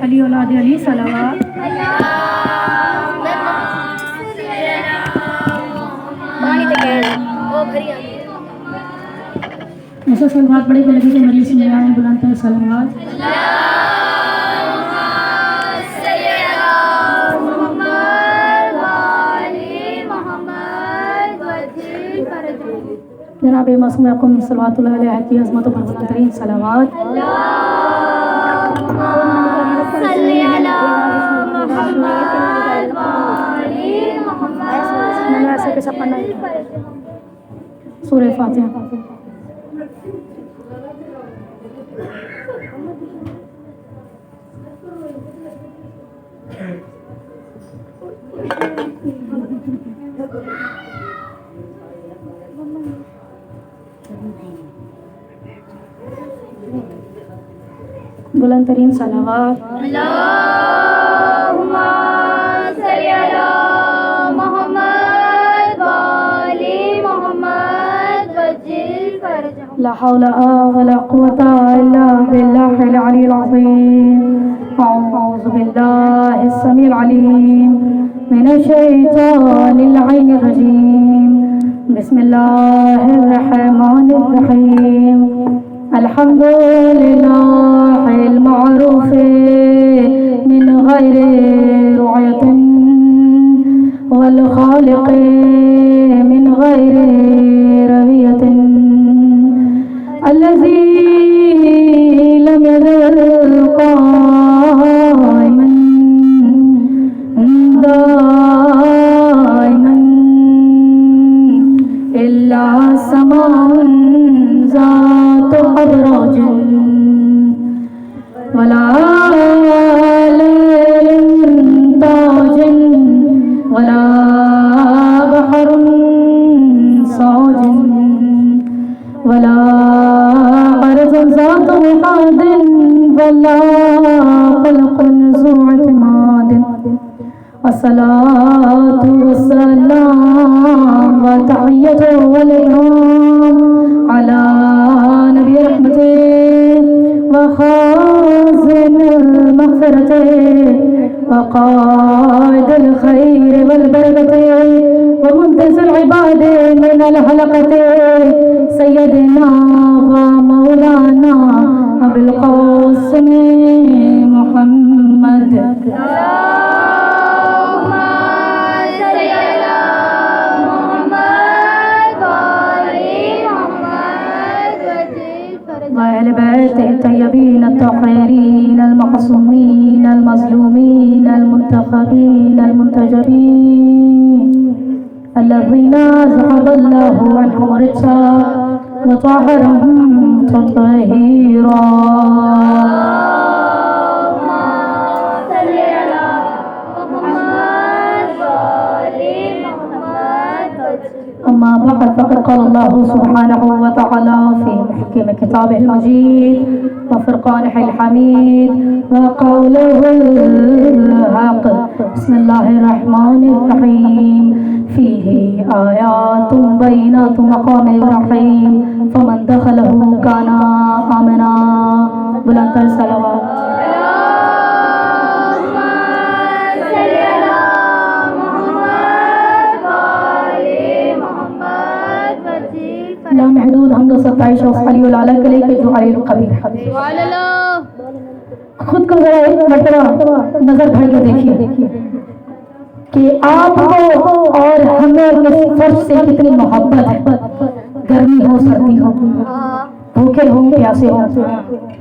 علی اولاد علی صلوات. ایسا صلوات پڑھے کہ لگے کہ مجلس میں آئے بلند تر صلوات. جناب معصوم اقوام صلوات اللہ علیہ کی عظمتوں پر بلند ترین صلوات. سورہ فاتحہ. بلند ترین صلوات. اللہم صلی علی محمد وآل محمد وجل فرجهم. لا حول ولا قوة إلا بالله العلي العظيم. أعوذ بالله السميع العليم من الشيطان اللعين الرجيم. بسم الله الرحمن الرحيم. الحمد لله المعروف من غير رعية والخالق من غير ربية الذي لم يزل قائما دائما إلا سماء ذات أبراج ولا ليل تاج ولا بحر صاج ولا أرض ذات وقاد ولا خلق ذو اعتماد. الصلاة والسلام والتحية والإكرام على نبي رحمته وخازن المغفرة وقائد الخير والبركة ومنتزه العباد من الحلقة سيدنا ومولانا أبي القاسم محمد. وأهل بيته الطيبين الطاهرين المعصومين المظلومين المنتخبين المنتجبين الذين ذهب الله عنهم الرجس وطهرهم تطهيرا. أما بعد فقد قال الله سبحانه وتعالى في محكم كتابه المجيد وفرقانه الحميد وقوله الحق. بسم الله الرحمن الرحيم. فيه آيات بينات مقام إبراهيم فمن دخله كان آمنا. بلند تر صلوات. لا محدود حمد و ستائش و علی العلا کے لئے کہ جو علی القبیر. خود کو ذرا ایک مرتبہ نظر بھائی کو دیکھیے. کہ آپ کو اور ہمیں اس فرش سے کتنی محبت ہے. گرمی ہو سردی ہو، بھوکے ہوں پیاسے ہوں،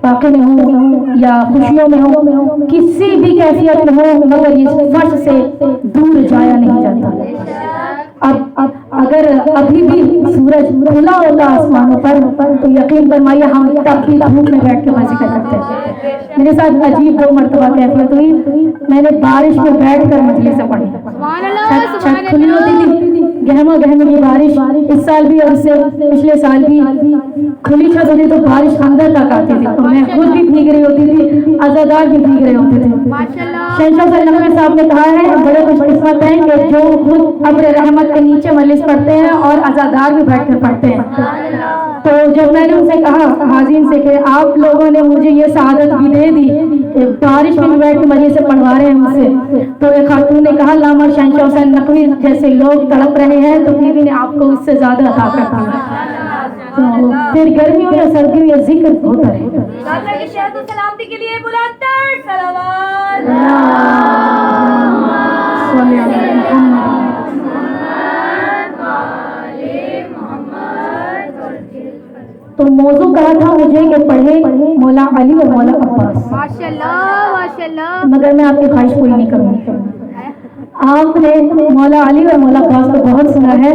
واقع میں ہوں یا خوشیوں میں ہوں، کسی بھی کیفیت میں ہوں، مگر اس فرش سے دور جایا نہیں جاتا. اب اگر ابھی بھی سورج کھلا ہوتا آسمانوں پر تو یقین فرمائیے ہم تب بھی دھوپ میں بیٹھ کے مزے کرتے ہیں. میرے ساتھ عجیب 2 مرتبہ کیفیت ہوئی. میں نے بارش میں بیٹھ کر مجلس سے پڑھی. چھت کھلی ہوتی تھی، گہما گہمی کی بارش. اس سال بھی اور اس سے پچھلے سال بھی کھلی چھت ہوتی تو بارش اندر تک آتی تھی. تو میں خود بھی بھیگ رہی ہوتی تھی، عزادار بھی بھیگ رہے ہوتے تھے. شہنشاہ صلی اللہ علیہ صاحب نے کہا ہے بڑے خوش قسمت ہیں کہ جو خود ابر رحمت کے نیچے مجلس پڑھتے ہیں اور عزادار بھی بیٹھ کر پڑھتے ہیں. تو جب میں نے ان سے کہا حاضرین سے کہ آپ لوگوں نے مجھے یہ سعادت بھی دے دی کہ بارش میں بھی بیٹھ کے مجلس سے پڑھوا رہے ہیں مجھ سے، تو ایک خاتون نے کہا علامہ شہنشاہ حسین نقوی جیسے لوگ تڑپ رہے ہیں تو بیوی نے آپ کو اس سے زیادہ عطا کر دیا. تو پھر گرمیوں یا سردیوں یا ذکر ہوتا رہے. سلامتی کے لیے بلندر صلوات. تو موضوع کہا تھا مجھے کہ پڑھے مولا علی اور مولا عباس. ماشاءاللہ ماشاءاللہ. مگر میں آپ کی خواہش پوری نہیں کروں گی. آپ نے مولا علی اور مولا عباس کو بہت سنا ہے،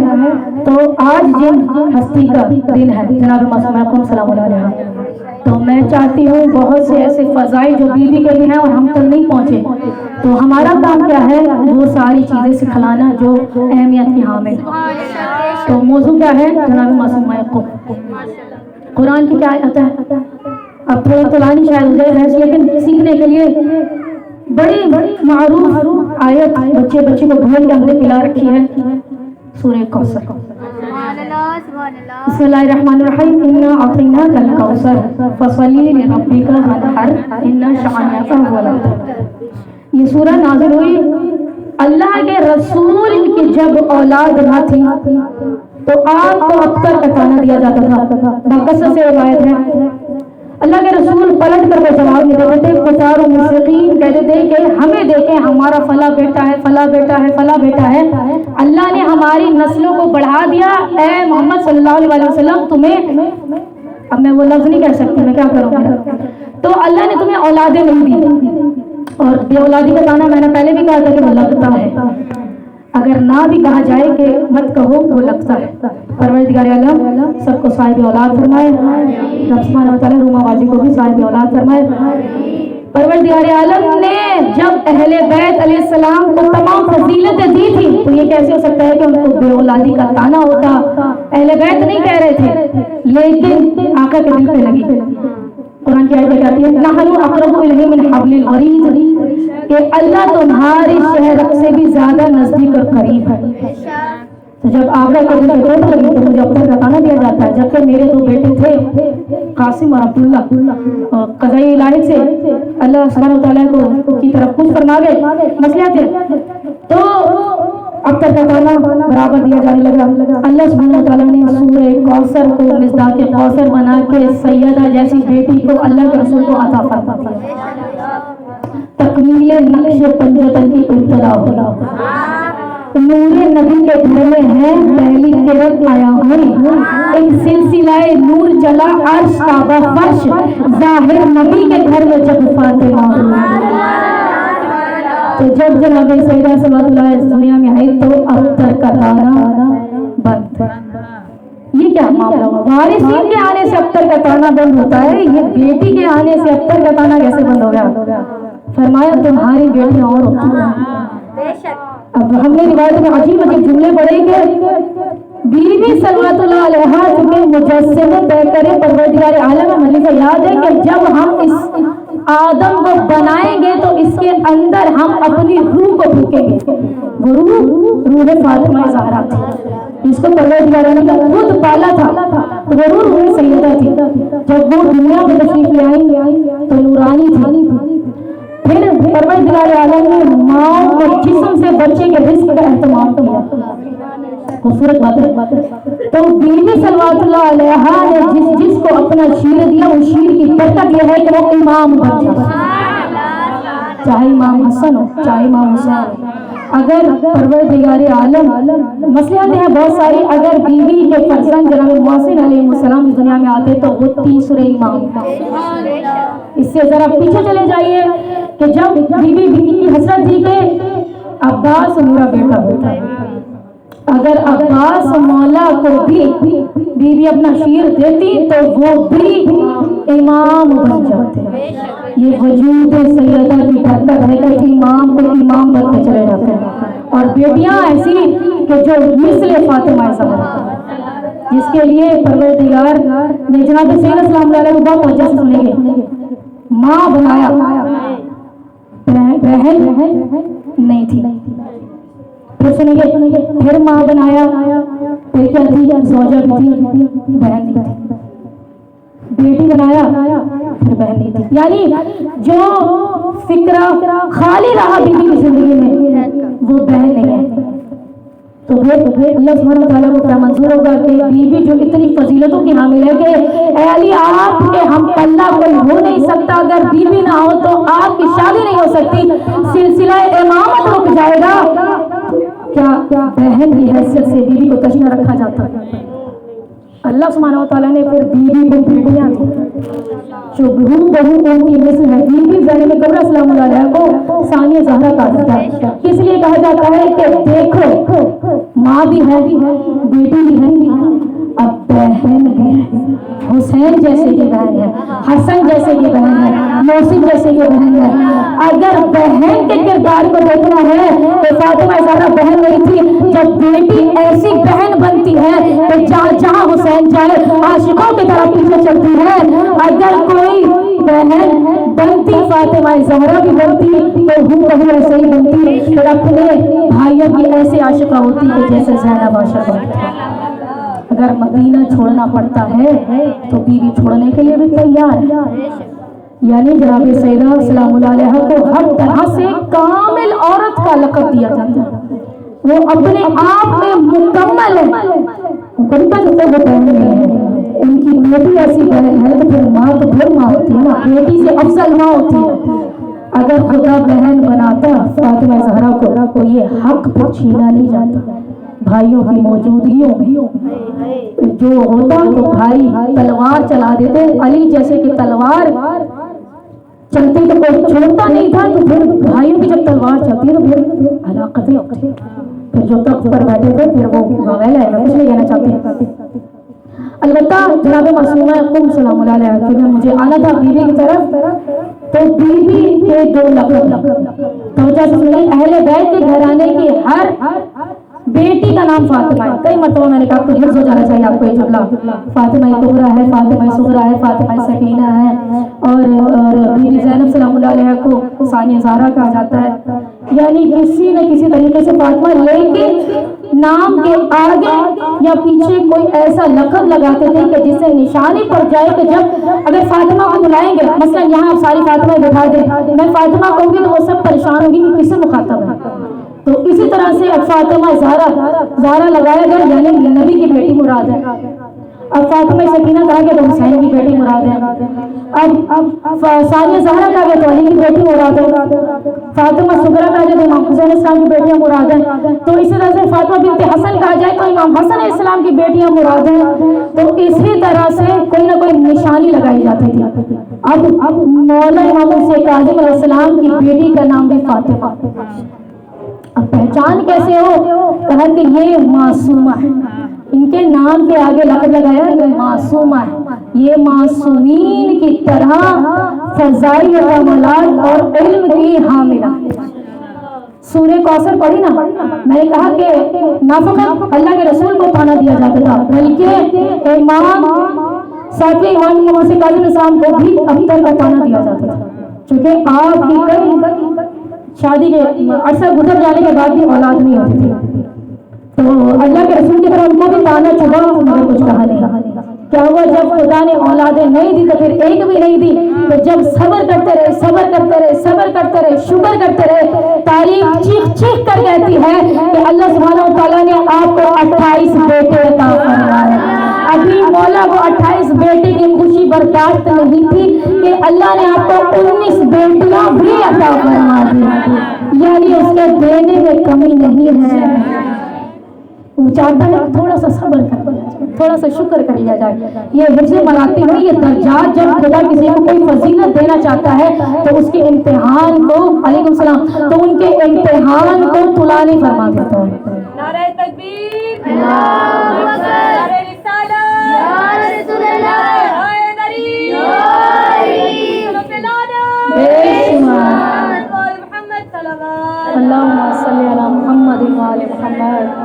تو آج جن ہستی کا دن ہے جناب معصومہ سلام اللہ علیہ، تو میں چاہتی ہوں بہت سے ایسے فضائل جو بیوی کے بھی ہیں اور ہم تک نہیں پہنچے، تو ہمارا کام کیا ہے وہ ساری چیزیں سکھلانا جو اہمیت کی حامل. تو موضوع کیا ہے جناب معصومہ کو قرآن کی کیا آیت ہے. اب تھوڑا طولانی شاید ہو جائے بحث، لیکن سیکھنے کے لیے بڑی معروف آیت بچے کو گھر کے اندر پلا رکھی ہے، سورہ کوثر. بسم اللہ الرحمن الرحیم. انا اعطیناک الکوثر فصلی لربک وانحر ان شانئک هو الابتر. یہ سورہ نازل ہوئی اللہ کے رسول کی جب اولاد نہ تھی تو آپ کو ابتر کٹانا دیا جاتا تھا. باقصہ سے روایت ہے اللہ کے رسول پلٹ کر کے جواب نہیں دیتے تھے. کفار و مشرکین کہتے تھے کہ ہمیں دیکھیں ہمارا فلاں بیٹا ہے فلاں بیٹا ہے فلاں بیٹا ہے. اللہ نے ہماری نسلوں کو بڑھا دیا. اے محمد صلی اللہ علیہ وسلم تمہیں، اب میں وہ لفظ نہیں کہہ سکتی، میں کیا کروں گا، تو اللہ نے تمہیں اولادیں نہیں دی. اور بے اولادی کا تانا میں نے پہلے بھی کہا تھا کہ وہ لگتا ہے، اگر نہ بھی کہا جائے کہ مت کہو وہ لگتا ہے. پروردگار عالم سب کو صاحب اولاد فرمائے. رب سبحانہ و تعالیٰ روما واجی کو بھی صاحب اولاد فرمائے. پروردگار عالم نے جب اہل بیت علیہ السلام کو تمام فضیلتیں دی تھی تو یہ کیسے ہو سکتا ہے کہ ان کو بے اولادی کا تانا ہوتا. اہل بیت نہیں کہہ رہے تھے لیکن آقا کے دل پہ لگی. قرآن کی آیت کہتی ہے نحن اقرب الیہ من حبل الورید، کہ اللہ تمہاری شہرت سے بھی زیادہ نزدیک اور قریب ہے. تو جب آقا کے دل پہ چوٹ لگی تو مجھے اب تک بتانا دیا جاتا ہے. جبکہ میرے 2 بیٹے تھے قاسم اور عبداللہ، قضاء الہی سے اللہ سبحانہ وتعالیٰ کو کی طرف کچھ فرما گئے مسئلہ تھے، تو اب تک بتانا برابر دیا جانے لگا. اللہ سبحانہ وتعالیٰ نے سورہ کوثر کو مصداق کوثر بنا کے سیدہ جیسی بیٹی کو اللہ کے رسول کو عطا فرما دیا. تکمیل نقش پنجتن کی ابتدا ہو. نور نبی کے گھر میں ہے پہلی کرت آیا ہوں، ایک سلسلہ نور چلا عرش کعبہ فرش، ظاہر نبی کے گھر میں جب فاطمہ ہوئی. تو جب جناب سیدہ صلوات اللہ اس دنیا میں آئی تو ابتر کا تانا بند. یہ کیا معاملہ ہوا؟ وارثین کے آنے سے ابتر کا تانا بند ہوتا ہے، یہ بیٹی کے آنے سے ابتر کا تانا کیسے بند ہو گیا؟ فرمایا تمہاری بیٹی اور ہوتی ہے. اب ہم نے روایت میں عجیب جملے پڑھے کہ بیوی صلوات اللہ علیہا چونکہ مجسمہ طے کرے پروردگار عالم. مجھے سے یاد ہے کہ جب ہم اس آدم کو بنائیں گے تو اس کے اندر ہم اپنی روح کو پھونکیں گے. وہ روح فاطمہ زہرا تھی جس کو پروردگار عالم نے خود پالا تھا، تو وہ روح سیدہ تھی. جب وہ دنیا میں تشریف لے آئی تو نورانی تھی. پھر پروردگار عالم نے ماں کے جسم سے بچے کے رزق کا اہتمام کیا. خوبصورت بات ہے. تو بیوی صلوات اللہ علیہا نے جس کو اپنا شیر دیا وہ شیر کی برکت یہ ہے کہ وہ امام بن جائے، چاہے امام حسن ہو چاہے امام حسین. اگر پروردگار عالم مصلحتیں ہیں بہت ساری، اگر بیوی کے فرزند جناب محسن علیہ السلام اس دنیا میں آتے تو وہ تیسرے امام، اس سے ذرا پیچھے چلے جائیے کہ جب بیوی کی حسرت تھی کہ عباس میرا بیٹا ہوتا، اگر عباس مولا کو بھی بیوی اپنا شیر دیتی تو وہ بھی امام بن جاتے۔ یہ وجود سیدہ کی برکت ہے کہ امام کو امام بنتے چلے جاتے ہیں، اور بیٹیاں ایسی کہ جو مثل فاطمہ زہرا، جس کے لیے پروردگار نے جناب سید سلام علیہ کو بہت وجہ سے سنیں گے، ماں بنایا، بہن نہیں تھی، پھر سنیں گے پھر ماں بنایا، پھر کیا تھی، زوجہ بھی تھی، بہن نہیں تھی، بیٹی بنایا، پھر بہن نہیں تھی۔ یعنی جو فکرہ خالی رہا بیوی کی زندگی میں وہ بہن نہیں ہے، تو پھر اللہ سبحانہ وتعالیٰ کو کیا منظور ہوگا کہ بیوی جو اتنی فضیلتوں کی حامل ہے کہ اے علی آپ کے ہم پلہ کوئی ہو نہیں سکتا، اگر بیوی نہ ہو تو آپ کی شادی نہیں ہو سکتی، سلسلہ امامت رک جائے گا۔ کیا بہن کی حیثیت سے بیوی کو تشنہ رکھا جاتا ہے؟ اللہ سبحانہ وتعالیٰ نے پھر بیوی کو بیٹیاں تھیں جو بہو ان کی مثل ہے۔ بیوی زینب کبریٰ سلام اللہ علیہ کو ثانیہ زہرا کہا جاتا ہے، اس لیے کہا جاتا ہے کہ دیکھو ماں بھی ہے بیٹی بھی ہے، اب بہن بھی ہے، حسین جیسے کی بہن ہے، حسن جیسے کی بہن ہے، محسن جیسے کی بہن ہے۔ اگر بہن کے کردار کو دیکھنا ہے تو فاطمہ زہرا بہن نہیں تھی، جب بیٹی ایسی بہن بنتی ہے تو جہاں حسین جائے عاشقوں کی طرح پیچھے چلتی ہے۔ اگر کوئی بہن بنتی فاطمہ زہرا بھی بنتی تو ہوں ایسے ہی بنتی، پھر اپنے بھائیوں کی ایسے عاشقہ ہوتی کہ جیسے زینب عاشقہ ہوتی۔ اگر مدینہ چھوڑنا پڑتا ہے تو بیوی چھوڑنے کے لیے بھی تیار ہے۔ یعنی جناب سیدہ سلام اللہ علیہ کو ہر طرح سے کامل عورت کا لقب دیا جاتا ہے، وہ اپنے آپ میں مکمل ہے، مکمل تو وہ بہن نہیں ہے، ان کی بیٹی ایسی بہن ہے تو پھر ماں تو پھر ماں ہوتی ہے نا، بیٹی سے افضل ماں ہوتی ہے۔ اگر خدا بہن بناتا فاطمہ زہرا کو تو یہ حق پھر چھینا نہیں جاتا۔ بھائیوں کی موجودگیوں میں جو ہوتا تو بھائی تلوار چلا دیتے، علی جیسے کہ تلوار چلتی تو کوئی چھوڑتا نہیں تھا، تو پھر بھائیوں کی جب تلوار چلتی ہے تو پھر ہلاکتیں ہوتی ہیں۔ پھر جو تخت پر بیٹھے تھے پھر وہ غویل ہے، میں کچھ نہیں کہنا چاہتی۔ البتہ جناب معصومہ قم سلام اللہ علیہ کہ مجھے آنا تھا بیوی کی طرف، تو بیوی کے دو لقب توجہ سے سنیں، اہل بیت کے گھرانے کی ہر بیٹی کا نام فاطمہ ہے۔ کئی مرتبہ میں نے کہا تو حفظ ہو جانا چاہیے آپ کو یہ جملہ، فاطمہ کبریٰ ہے، فاطمہ صغریٰ ہے، فاطمہ سکینہ ہے، اور بیوی زینب سلام اللہ علیہ کو ثانیہ زہرا کہا جاتا ہے۔ یعنی کسی نہ کسی طریقے سے فاطمہ، لیکن نام کے آگے یا پیچھے کوئی ایسا لقب لگاتے تھے کہ جس سے نشانی پڑ جائے کہ جب اگر فاطمہ کو بلائیں گے، مثلا یہاں آپ ساری فاطمہ بٹھا دیں، میں فاطمہ کہوں گی تو وہ سب پریشان ہوگی کہ کس سے مخاطب ہے، تو اسی طرح سے اب فاطمہ زہرا لگایا گیا یعنی نبی کی بیٹی مراد ہے۔ اب فاطمہ سکینہ کہا گیا تو حسین کی بیٹی مراد ہے، اب ثانیہ زہرا کہا گیا تو علی کی بیٹی مراد ہے، فاطمہ صغریٰ کہا جائے تو امام حسین السلام کی بیٹیاں مراد ہیں، تو اسی طرح سے فاطمہ بنت حسن کہا جائے تو امام حسن علیہ السلام کی بیٹیاں مراد ہیں۔ تو اسی طرح سے کوئی نہ کوئی نشانی لگائی جاتی تھی۔ اب مولا امام حسین کاظم علیہ السلام کی بیٹی کا نام بھی فاطمہ، اب پہچان کیسے ہو؟ کہا کہ یہ معصومہ ہے، ان کے نام کے آگے لقب لگایا کہ معصومہ ہے، یہ معصومین کی طرح فضائل و کمالات اور علم کی حاملہ۔ سورہ کوثر پڑھی نا، میں نے کہا کہ نہ فقط اللہ کے رسول کو پانا دیا جاتا تھا بلکہ امام ساتویں امام حسین کاظم علیہ السلام کو بھی ابتر کا پانا دیا جاتا تھا، چونکہ آپ کی کئی شادی کے عرصہ گزر جانے کے بعد بھی اولاد نہیں ہوتی تھی، تو اللہ کے رسول کی طرح ان کو بھی تانا چبھا مگر کچھ کہا نہیں۔ کیا ہوا؟ جب خدا نے اولادیں نہیں دی تو پھر ایک بھی نہیں دی، تو جب صبر کرتے رہے شکر کرتے رہے، تاریخ چیخ چیخ کر کہتی ہے کہ اللہ سبحانہ و تعالیٰ نے آپ کو 28 بیٹے عطا فرمائے۔ ابھی مولا کو 28 بیٹے کی خوشی برداشت نہیں تھی کہ اللہ نے آپ کو 19 بیٹیاں بھی عطا فرما دی، یعنی اس کے دینے میں کمی نہیں ہے۔ وہ چاہتا ہے تھوڑا سا صبر کر لیا جائے، تھوڑا سا شکر کر لیا جائے۔ یہ حفظ مراتب میں یہ درجات، جب خدا کسی کو کوئی فضیلت دینا چاہتا ہے تو اس کے امتحان کو، علیکم السلام، تو ان کے امتحان کو طلا نہیں فرما دیتا ہے۔ نعرہ تکبیر، نعرہ رسالت، یا رسول اللہ، حیدری، بے شمار محمد صلوات اللہم صلی علی محمد و آل محمد۔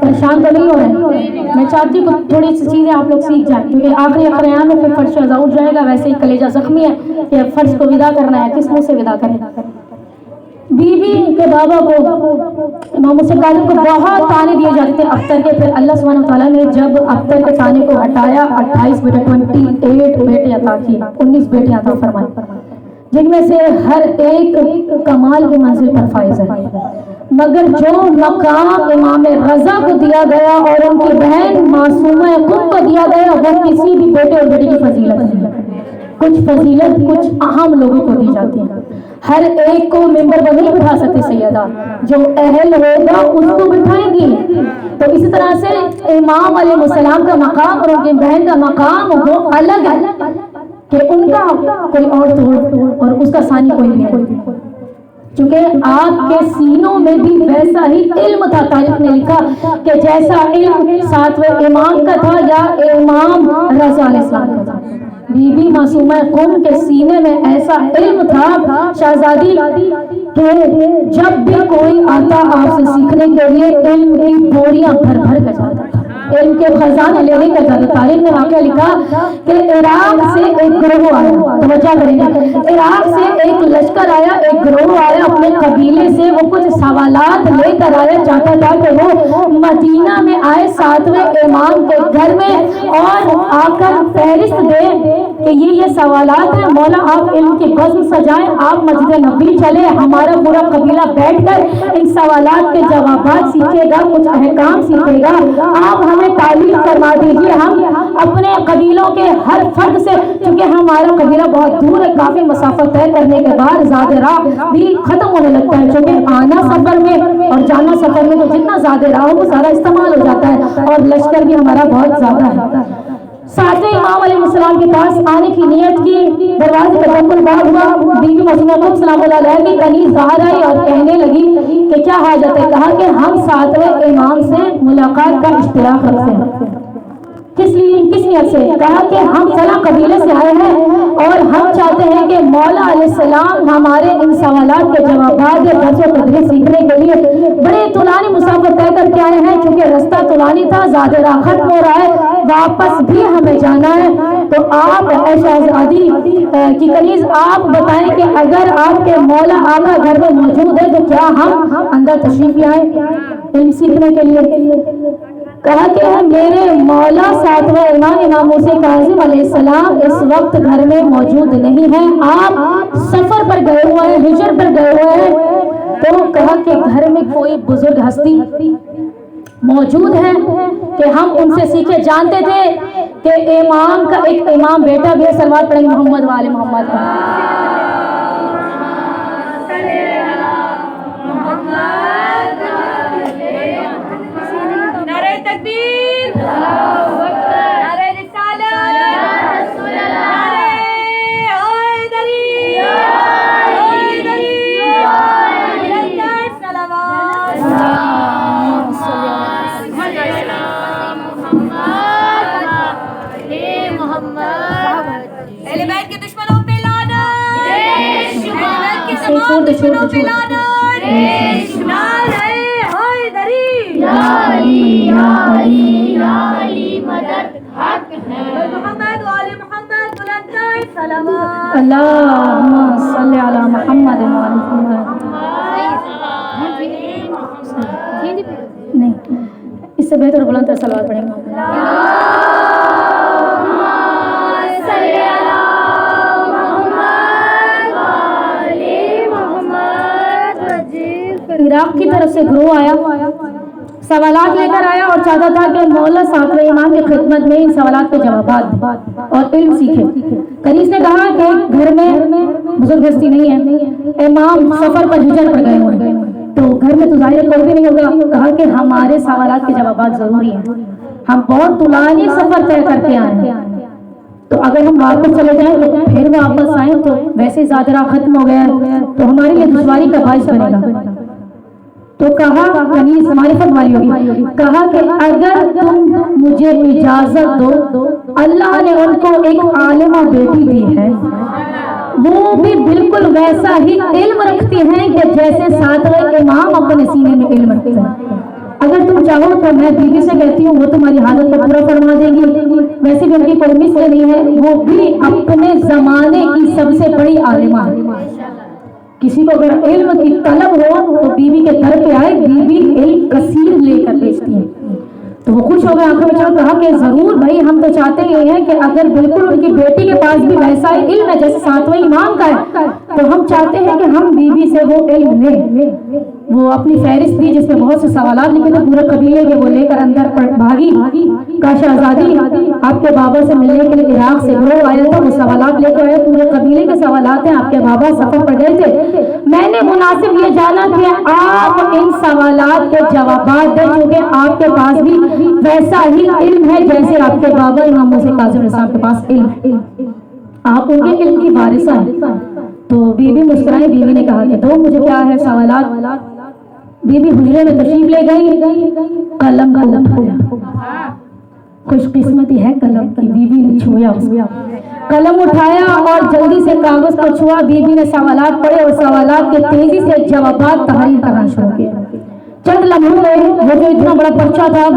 پریشان تو نہیں ہو رہے؟ میں چاہتی ہوں کہ تھوڑی سی چیزیں آپ لوگ سیکھ جائیں، کیونکہ آخری اخریان میں پھر فرش اذا اٹھ جائے گا، ویسے ہی کلیجہ زخمی ہے کہ فرش کو ودا کرنا ہے، کس منہ سے ودا کریں؟ بی بی کے بابا کو، امام حسین کاظم کو بہت تانے دیے جاتے تھے اختر کے، پھر اللہ سبحانہ وتعالیٰ نے جب اختر کے تانے کو ہٹایا، 28 بیٹے 28 بیٹے عطا کیے، 19 بیٹے عطا فرمائے، جن میں سے ہر ایک کمال کی منزل پر فائز ہے، مگر جو مقام امام رضا کو دیا گیا اور ان کی بہن معصومہ قم کو دیا گیا، وہ کسی بھی بیٹے اور بیٹی کی فضیلت نہیں ہے۔ کچھ فضیلت کچھ اہم لوگوں کو دی جاتی ہے، ہر ایک کو ممبر پر نہیں بٹھا سکتے سیدہ، جو اہل ہوگا اس کو بٹھائیں گی۔ تو اسی طرح سے امام علیہ السلام کا مقام اور ان کی بہن کا مقام وہ الگ ہے کہ ان کا کوئی اور توڑ اور اس کا ثانی کوئی نہیں ہے، چونکہ آپ کے سینوں میں بھی ویسا ہی علم تھا۔ تاریخ نے لکھا کہ جیسا علم 7ویں امام کا تھا یا امام رضا علیہ السلام کا تھا، بی بی معصومہ قم کے سینے میں ایسا علم تھا شہزادی کہ جب بھی کوئی آتا آپ سے سیکھنے کے لیے علم کی بوریاں بھر بھر کر جاتا تھا، علم کے خزانے لے لے کر جاتا۔ تاریخ نے واقعہ لکھا کہ عراق سے ایک گروہ آیا، توجہ کریں گے، عراق سے ایک لشکر آیا، ایک گروہ آیا اپنے قبیلے سے، وہ کچھ سوالات لے کر آیا، چاہتا تھا کہ وہ مدینہ میں آئے 7ویں امام کے گھر میں اور آ کر فہرست دے کہ یہ سوالات ہیں، مولا آپ علم کی بزم سجائیں، آپ مسجد نبوی چلے، ہمارا پورا قبیلہ بیٹھ کر ان سوالات کے جوابات سیکھے گا، کچھ احکام سیکھے گا، آپ ہمیں تعلیم فرما دیجیے۔ ہم اپنے قبیلوں کے ہر فرد سے، چونکہ ہمارا قبیلہ بہت دور ہے، کافی مسافت طے کرنے کے بعد زیادہ راہ بھی ختم ہونے لگتا ہے، چونکہ آنا سفر میں اور جانا سفر میں تو جتنا زیادہ راہ ہو وہ سارا استعمال ہو جاتا ہے، اور لشکر بھی ہمارا بہت زیادہ ہے۔ 7ویں امام علیہ السلام کے پاس آنے کی نیت کی، دروازے پہ دم الباب ہوا، بی بی معصومہ قم سلام اللہ علیہ کی کنیز باہر آئی اور کہنے لگی کہ کیا حاجت ہے؟ کہا کہ ہم 7ویں امام سے ملاقات کا اشتراک رکھتے ہیں۔ کس لیے، کس نیت سے؟ کہا کہ ہم فلاں قبیلے سے آئے ہیں اور ہم چاہتے ہیں کہ مولا علیہ السلام ہمارے ان سوالات کے جوابات یا درس و تدریس سیکھنے کے لیے بڑے طولانی مسافت طے کر کے آئے ہیں، چونکہ رستہ طولانی تھا، زیادہ راہ ختم ہو رہا ہے، واپس بھی ہمیں جانا ہے، تو آپ اے شہزادی کی کنیز آپ بتائیں کہ اگر آپ کے مولا آقا گھر میں موجود ہے تو کیا ہم اندر تشریف لائیں علم سیکھنے کے لیے؟ کہا کہ میرے مولا 7واں امام امام حسین کاظم علیہ السلام اس وقت گھر میں موجود نہیں ہیں، آپ سفر پر گئے ہوئے ہیں، ہجر پر گئے ہوئے ہیں۔ تو کہا کہ گھر میں کوئی بزرگ ہستی موجود ہے کہ ہم ان سے سیکھے؟ جانتے تھے کہ امام کا ایک امام بیٹا بھی ہے، صلوات پڑھیں محمد وآل محمد کا۔ نعرہ تکبیر، نعرہ رسالت، نعرہ حیدری، ملت صلوات۔ اہل بیت کے دشمنوں پہ لعنت، اہل بیت کے تمام دشمنوں پہ لعنت، نعرہ حیدری، یا علی مدد حق ہے، محمد وآل محمد بلند صلوات۔ اللہم صلی علی محمد وآل محمد۔ نہیں، اس سے بہتر بلند تر صلوات پڑھیں گے۔ عراق کی طرف سے گروہ آیا، سوالات لے کر آیا اور چاہتا تھا کہ مولا ساتویں امام کی خدمت میں ان سوالات کے جوابات اور علم سیکھے۔ کنیز نے کہا کہ گھر میں بزرگ ہستی نہیں ہے، امام سفر پر ہجر پر گئے ہوئے تو گھر میں تو ظاہر کوئی بھی نہیں ہوگا۔ کہا کہ ہمارے سوالات کے جوابات ضروری ہیں، ہم بہت طولانی سفر طے کر کے آئے ہیں، تو اگر ہم واپس چلے جائیں تو پھر واپس آئیں تو ویسے زیادہ راہ ختم ہو گیا ہے تو ہمارے لیے دشواری کا باعث بنے گا۔ تو کہا کنیز معرفت والی ہوگی، کہا کہ اگر تم مجھے اجازت دو، اللہ نے ان کو ایک عالمہ بیٹی دی ہے، وہ بھی بالکل ویسا ہی علم رکھتی ہیں کہ جیسے ساتویں امام اپنے سینے میں علم رکھتے ہیں۔ اگر تم چاہو تو میں بیوی سے کہتی ہوں، وہ تمہاری حالت کو پورا فرما دیں گی، ویسے بھی ان کی کوئی مثل نہیں ہے، وہ بھی اپنے زمانے کی سب سے بڑی عالمہ ہے۔ کسی کو اگر علم کی طلب ہو تو بیوی کے گھر پہ آئے، بیوی علم کثیر لے کر بھیجتی ہے۔ تو وہ خوش ہو گئے، آنکھوں میں کہا کہ ضرور بھائی، ہم تو چاہتے یہ ہیں کہ اگر بالکل ان کی بیٹی کے پاس بھی ویسا ہی علم ہے جیسے ساتویں امام کا ہے تو ہم چاہتے ہیں کہ ہم بیوی سے وہ علم لیں۔ وہ اپنی فہرست دی جس میں بہت سے سوالات لکھے تھے پورے قبیلے کے، وہ لے کر اندر بھاگی۔ کا شہزادی آپ کے بابا سے ملنے کے لیے عراق سے گروہ آیا تھا، وہ سوالات لے کر آئے، پورے قبیلے کے سوالات ہیں، آپ کے بابا سفر پر گئے تھے، میں نے مناسب یہ جانا کہ آپ ان سوالات کے جوابات دیں چونکہ آپ کے پاس بھی ویسا ہی علم ہے جیسے آپ کے بابا امام موسیٰ کاظم الاسلام کے پاس علم ہے، آپ ان کے علم کی وارثہ ہیں۔ تو بیوی مسکرائی، بیوی نے کہا کہ دو مجھے کیا ہے سوالات۔ بیوی حجرے میں تشریف لے گئی، قلم کو اٹھایا، خوش قسمتی ہے قلم کی، بیوی نے چھویا، قلم اٹھایا اور جلدی سے کاغذ کو چھوا، بیوی نے سوالات پڑھے اور سوالات کے تیزی سے جوابات تحریر کرنا شروع کیا۔ چند لمحوں میں وہ جو اتنا بڑا پرچہ تھا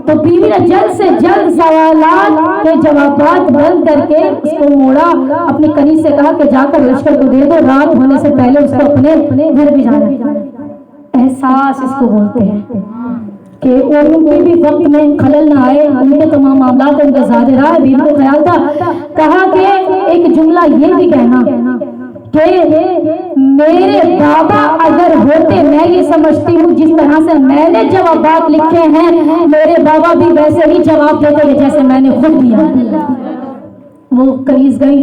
تو بیوی نے جلد سے جلد سوالات کے جوابات بند کر کے اس کو موڑا، اپنی کنیز سے کہا کہ جا کر لشکر کو دے دو، رات ہونے سے پہلے اس کو اپنے گھر بھی جانا ہے۔ احساس اس کو بولتے ہیں کہ ان کے بھی وقت میں خلل نہ آئے، ان کے تمام معاملات ان کا زیادہ رہا۔ بیوی کو خیال تھا، کہا کہ ایک جملہ یہ بھی کہنا کہ میرے بابا اگر ہوتے، میں یہ سمجھتی ہوں جس طرح سے میں نے جوابات لکھے ہیں میرے بابا بھی ویسے ہی جواب دیتے ہیں جیسے میں نے خود دیا۔ وہ کنیز گئی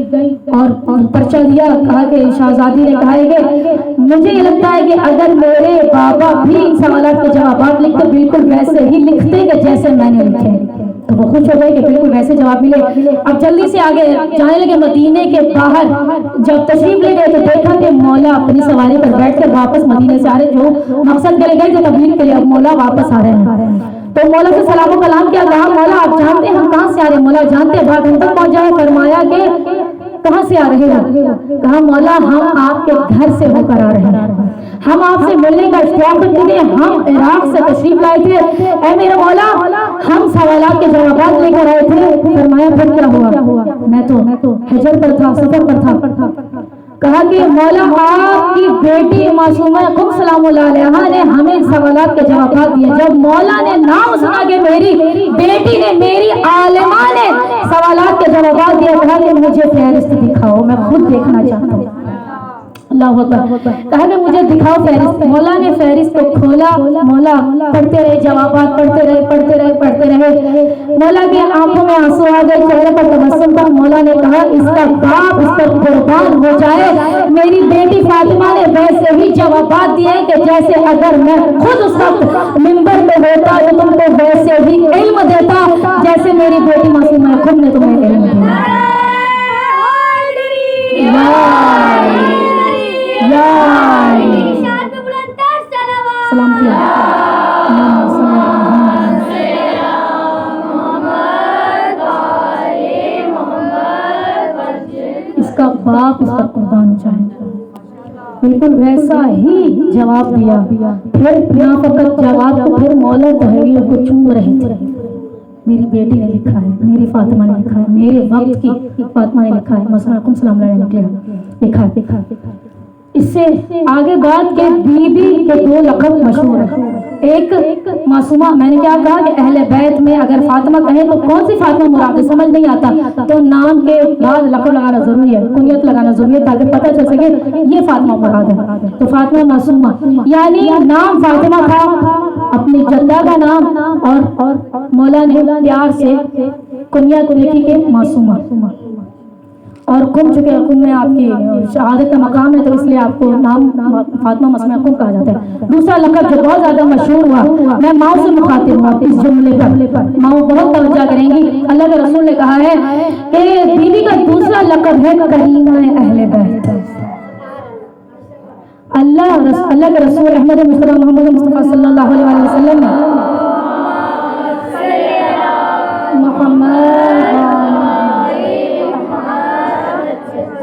اور پرچہ دیا، کہا کہ شہزادی نے کہا کہ مجھے یہ لگتا ہے کہ اگر میرے بابا بھی ان سوالات کے جوابات لکھتے بالکل ویسے ہی لکھتے کہ جیسے میں نے لکھے۔ تو وہ خوش ہو گئے کہ بالکل ویسے جواب ملے۔ اب جلدی سے آگے جانے لگے، مدینے کے باہر جب تشریف لے گئے تو دیکھا کہ مولا اپنی سواری پر بیٹھ کر واپس مدینے سے آ رہے، جو مقصد کے لیے گئے تھے تبلیغ کے لیے، اب مولا واپس آ رہے ہیں۔ تو مولا سے سلام و کلام کیا، کہا مولا آپ جانتے ہیں ہم کہاں سے آ رہے ہیں؟ مولا جانتے، بات ہم تک پہنچ جائے۔ فرمایا کہ کہاں سے آ رہے ہیں؟ کہا مولا ہم آپ کے گھر سے ہو کر آ رہے ہیں، ہم آپ سے ملنے کا اشتیاق رکھتے تھے، ہم عراق سے تشریف لائے تھے، اے میرے مولا ہم سوالات کے جوابات لے کر آئے تھے۔ فرمایا پھر کیا ہوا؟ میں تو ہجر پر تھا، سفر پر تھا۔ کہا کہ مولا آپ کی بیٹی معصومہ قم سلام اللہ علیہا نے ہمیں سوالات کے جوابات دیے۔ جب مولا نے نام سنا کہ میری بیٹی نے، میری عالمہ نے سوالات کے جوابات دیا، کہا کہ مجھے فہرست دکھاؤ، میں خود دیکھنا چاہتا ہوں۔ اللہ اکبر، کہا کہ مجھے دکھاؤ فہرست۔ مولا نے فہرست کو کھولا، مولا پڑھتے رہے جوابات، پڑھتے رہے۔ مولا کی آنکھوں میں آنسو آ گئے، چہرے پر تبسم تھا۔ مولا نے کہا اس کا باپ اس پر قربان ہو جائے، میری بیٹی فاطمہ نے ویسے ہی جوابات دیے کہ جیسے اگر میں خود اس وقت منبر پہ ہوتا تو تم کو ویسے ہی علم دیتا جیسے میری بیٹی معصومہ خود نے تمہیں علم دیا۔ سلام کیا اس کا باپ اس پر قربان جائے، بالکل ویسا ہی جواب دیا۔ پھر نہ فقط جواب کو، پھر مولا تحریر کو چوم رہے تھے۔ میری بیٹی نے لکھا ہے، میری فاطمہ نے لکھا ہے، میرے وقت کی فاطمہ نے لکھا ہے، مسلم علیکم سلام علیہ نے لکھا ہے۔ اس سے آگے بات کہ بیوی کے دو لقب مشہور ہیں، ایک معصومہ، میں نے کیا کہا کہ اہل بیت میں اگر فاطمہ کہیں تو کون سی فاطمہ مراد ہے سمجھ نہیں آتا، تو نام کے بعد لقب لگانا ضروری ہے، کنیت لگانا ضروری ہے تاکہ پتہ چل سکے یہ فاطمہ مراد ہے۔ تو فاطمہ معصومہ یعنی نام فاطمہ تھا اپنی جدہ کا نام اور مولا نے پیار سے کنیا کو لکھی کہ معصومہ، اور کم چکے کم میں آپ کی شہادت کا مقام ہے تو اس لیے آپ کو نام فاطمہ مسمہ کم کہا جاتا ہے۔ دوسرا لقب جو بہت زیادہ مشہور ہوا، میں ماؤں سے مخاطب ہوں اس جملے پر، ماؤں بہت توجہ کریں گی۔ اللہ کے رسول نے کہا ہے کہ بیوی کا دوسرا لقب ہے کریمہ اہل بیت۔ اللہ کے رسول احمد مصطفیٰ محمد مصطفیٰ صلی اللہ علیہ وسلم نے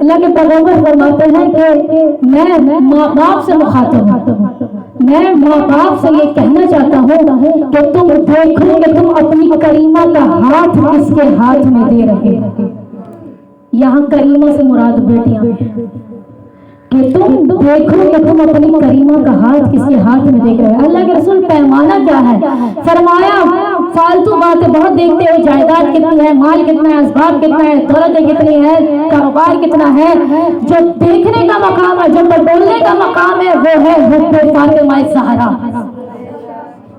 اللہ کے پیغمبر فرماتے ہیں کہ میں ماں باپ سے مخاطب ہوں، میں ماں باپ سے یہ کہنا چاہتا ہوں کہ تم دیکھو کہ تم اپنی کریمہ کا ہاتھ کس کے ہاتھ میں دے رہے ہو۔ یہاں کریمہ سے مراد بیٹیاں ہیں، کہ تم دیکھو کہ تم اپنی کریمہ کا ہاتھ کس کے ہاتھ میں دیکھ رہے ہو۔ اللہ کے رسول پیمانہ کیا ہے؟ فرمایا فالتو باتیں بہت دیکھتے ہو، جائیداد کتنی ہے، مال کتنا ہے، اسباب کتنا ہے، دولت کتنی ہے، کاروبار کتنا ہے، جو دیکھنے کا مقام ہے، جو بولنے کا مقام ہے وہ ہے حب فاطمہ زہرا۔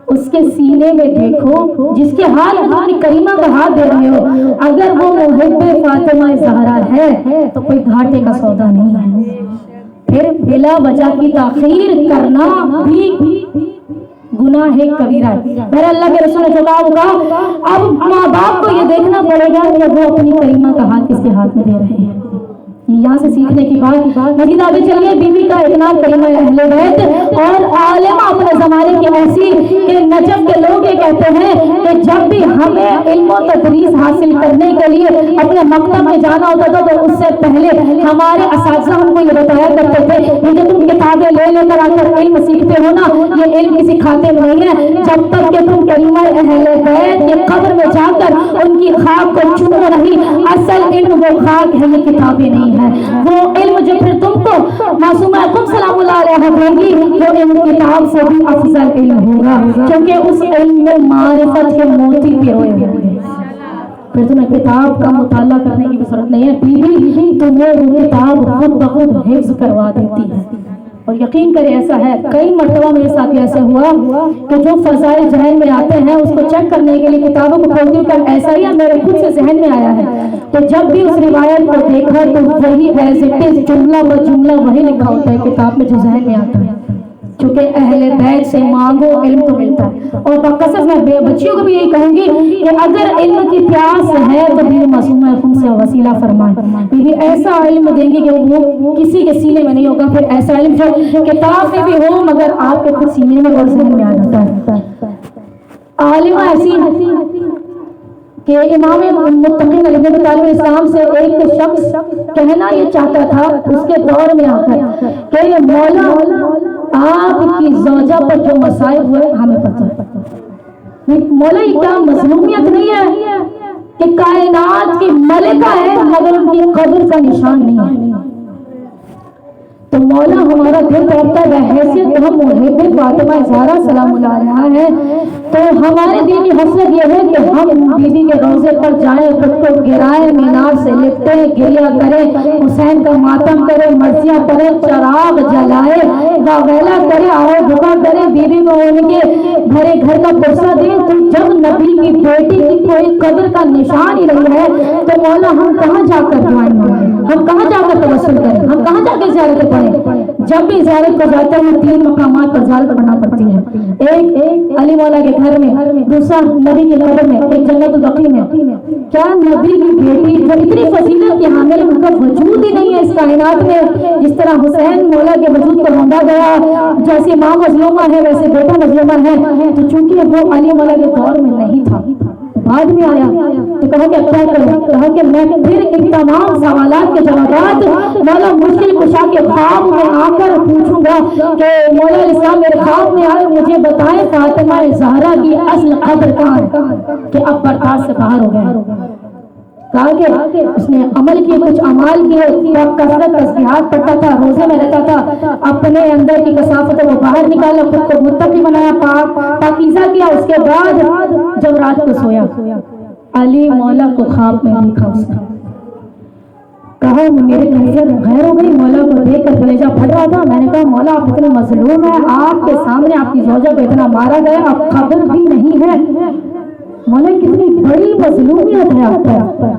اس کے سینے میں دیکھو، جس کے ہاتھ میں اپنی کریمہ کا ہاتھ دے رہے ہو، اگر وہ محب فاطمہ زہرا ہے تو کوئی گھاٹے کا سودا نہیں ہے۔ پھر بلا وجہ کی تاخیر کرنا بھی گناہ کبیرہ ہے۔ میرے اللہ کے رسول نے جو کہا ہوگا، اب ماں باپ کو یہ دیکھنا پڑے گا کہ وہ اپنی کریمہ کا ہاتھ کس کے ہاتھ میں دے رہے ہیں۔ یہاں سے سیکھنے کی بات مزید آگے چلیے۔ بیوی کا اعتناء کریمہ اہل بیت اور عالمہ اپنے زمانے کی ایسی کہ نجف کے لوگ یہ کہتے ہیں کہ جب بھی ہمیں علم و تدریس حاصل کرنے کے لیے اپنے مکتب میں جانا ہوتا تھا تو اس سے پہلے ہمارے اساتذہ ہم کو یہ بتایا کرتے تھے کہ جو تم کتابیں لے کر آ کر علم سیکھتے ہو نا، یہ علم کسی کھاتے میں نہیں ہے، جب تک کہ تم کریمہ اہل بیت کے قبر میں جا کر ان کی خاک کو چومو نہیں، اصل علم وہ خاک ہے، یہ کتابیں نہیں ہے۔ وہ علم جو پھر تم کو معصومہ قم سلام اللہ علیہ دے گی، وہ علم کتاب سے بھی افضل علم ہوگا، کیونکہ اس علم میں معرفت کے موتی پیروئے ہوں گے۔ پھر تمہیں کتاب کا مطالعہ کرنے کی ضرورت نہیں ہے، بیوی تمہیں وہ کتاب خود بخود حفظ کروا دیتی ہے۔ اور یقین کرے ایسا ہے، کئی مرتبہ میرے ساتھ ایسے ہوا کہ جو فضائل ذہن میں آتے ہیں اس کو چیک کرنے کے لیے کتابوں کو کھولتی ہوں، کر ایسا ہی میرے خود سے ذہن میں آیا ہے، تو جب بھی اس روایت کو دیکھا تو وہی ایز اٹ از جملہ ب جملہ وہی لکھا ہوتا ہے کتاب میں جو ذہن میں آتا ہے۔ چونکہ اہل بیت سے مانگو علم تو ملتا ہے۔ اور بقصد میں بچیوں کو بھی یہی کہوں گی کہ اگر علم کی پیاس ہے تو بیوی معصومہ خم سے وسیلہ فرمائیں، بیوی ایسا علم دیں گی کہ وہ کسی کے سینے میں نہیں ہوگا، پھر ایسا علم جو کتاب میں بھی ہو مگر آپ کے خود سینے میں اور ذہن میں آ جاتا ہے۔ عالمہ ایسی کہ امام متقین علی ابن طالب اسلام سے ایک شخص کہنا یہ چاہتا تھا اس کے دور میں آ کر کہ یہ مولا آپ کی زوجہ پر جو مسائل ہوئے ہمیں پتہ ہے۔ مولا یہ کیا مظلومیت نہیں ہے کہ کائنات کی ملکہ ہے مگر ان کی قبر کا نشان نہیں ہے؟ تو مولا ہمارا دل کرتا ہے حیثیت ہم محب فاطمہ زہرا سلام اللہ علیہا ہے، تو ہمارے دل کی حسرت یہ ہے کہ ہم بیوی کے روضے پر جائیں، خود کو گرائیں، مینار سے لپٹیں، گریہ کریں، حسین کا ماتم کریں، مرثیہ کریں، چراغ جلائے، واویلا کریں، آہو بھکا کریں، بیوی کو ان کے بھرے گھر کا پرسہ دیں۔ تو جب نبی کی بیٹی کی کوئی قدر کا نشان ہی نہیں ہے تو مولا ہم کہاں جا کر دعائیں مانگیں، ہم کہاں جا کر توسل کریں، ہم کہاں جا کے زیارت پڑھیں؟ جب بھی زیارت کو جاتے ہیں 3 مقامات پر زیارت پڑھنا پڑتی ہے، ایک علی مولا کے گھر میں، دوسرا نبی کی قبر میں، ایک جنت البقیع میں۔ کیا نبی کی بیٹی جو اتنی فضیلت کی حامل ان کا وجود ہی نہیں ہے اس کائنات میں، جس طرح حسین مولا کے وجود کو ڈھونڈا گیا، جیسے ماں مظلومہ ہے ویسے بیٹا مظلومہ ہے، تو چونکہ وہ علی مولا کے دور میں نہیں تھا، بعد میں آیا، تو کہا کہ کیا کروں؟ کہا کہ میں پھر ان تمام سوالات کے جوابات مولا مشکل کشا کے خواب میں آ کر پوچھوں گا کہ مولا علیہ السلام میرے خواب میں آئے، مجھے بتائیں فاطمہ زہرا کی اصل قدر کہاں ہے؟ کہ اب برداشت سے باہر ہو گیا۔ کہا کہ اس نے عمل کیے، کچھ اعمال کیے، کثرت تسبیحات پڑھتا تھا، روزے میں رہتا تھا، اپنے اندر کی کثافت کو باہر نکالا، خود کو متقی بنایا، پاکیزہ کیا۔ اس کے بعد جب رات کو سویا علی مولا کو خواب میں دیکھا، اس نے کہا میری کیفیت غیر ہو گئی. مولا کو دیکھ کر کلیجہ پھٹ رہا تھا. میں نے کہا مولا آپ اتنے مظلوم ہیں, آپ کے سامنے آپ کی زوجہ کو اتنا مارا گیا, اب خبر بھی نہیں ہے. مولا کتنی بڑی مظلومیت ہے آپ پر,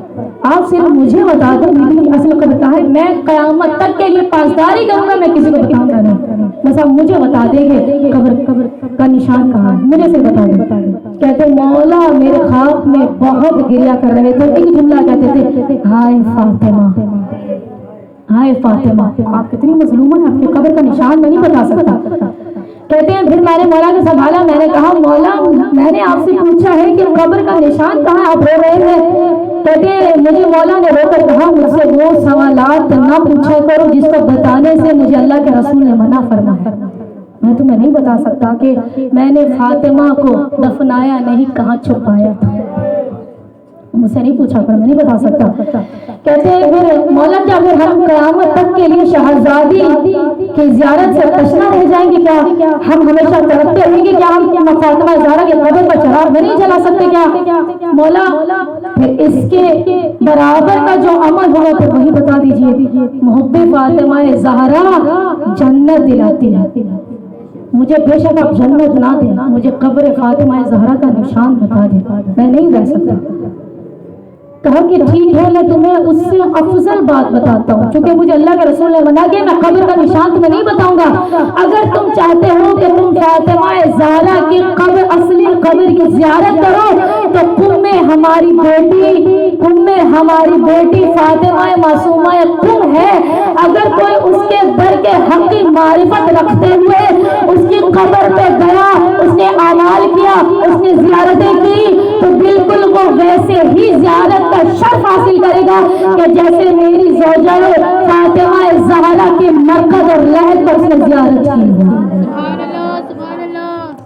آپ صرف مجھے بتا دو بیوی کی اصل قبر کہاں ہے, میں قیامت تک کے لیے پاسداری کروں گا, میں کسی کو بتاؤں گا نہیں. بس آپ مجھے بتا دیں گے قبر کا نشان کہاں ہے, مجھے سے بتا دیں. کہتے مولا میرے خواب میں بہت گریا کر رہے تھے, ایک جملہ کہتے تھے ہائے فاطمہ, ہائے فاطمہ. آپ کتنی مظلوم ہیں, آپ کی قبر کا نشان میں نہیں بتا سکتا. کہتے ہیں پھر میں نے مولا کو سنبھالا, میں نے کہا مولا میں نے آپ سے پوچھا ہے کہ قبر کا نشان کہاں ہے, آپ رو رہے ہیں. کہتے ہیں مجھے مولا نے رو کر کہا مجھ سے وہ سوالات نہ پوچھا کرو جس کو بتانے سے مجھے اللہ کے رسول نے منع فرمایا. میں تمہیں نہیں بتا سکتا کہ میں نے فاطمہ کو دفنایا نہیں کہاں چھپایا تھا, مجھ سے نہیں پوچھا کر, میں نہیں بتا سکتا. کہتے ہیں پھر مولا کیا اگر ہم قیامت تک کے لیے شہزادی کی زیارت سے تشنا رہ جائیں گے کیا, ہم ہمیشہ تڑپتے رہیں گے کیا, ہم فاطمہ زہرا کے قبر پر چراغ نہیں جلا سکتے کیا. مولا پھر اس کے برابر کا جو عمل ہوگا تو وہی بتا دیجئے. محب فاطمہ زہرا جنت دلاتی ہے, مجھے بے شک آپ جنت نہ دیں, مجھے قبر فاطمہ زہرا کا نشان بتا دیں, میں نہیں رہ سکتا. کہا کہ ٹھیک ہے میں تمہیں اس سے افضل بات بتاتا ہوں, چونکہ مجھے اللہ کے رسول نے منع کیا, میں قبر کا نشان تمہیں نہیں بتاؤں گا. اگر تم چاہتے ہو کہ تم فاطمہ زہرا کی قبر, اصلی قبر کی زیارت کرو تو قم میں ہماری بیٹی فاطمہ معصومہ قم ہے. اگر کوئی اس کے در کے حقی معرفت رکھتے ہوئے اس کی قبر پہ گیا, اس نے اعمال کیا, اس نے زیارتیں کی, تو بالکل وہ ویسے ہی زیارت کا شرف حاصل کرے گا کہ جیسے میری زوجہ فاطمہ زہرا کے مرکز اور لحد پر اس نے زیارت کی.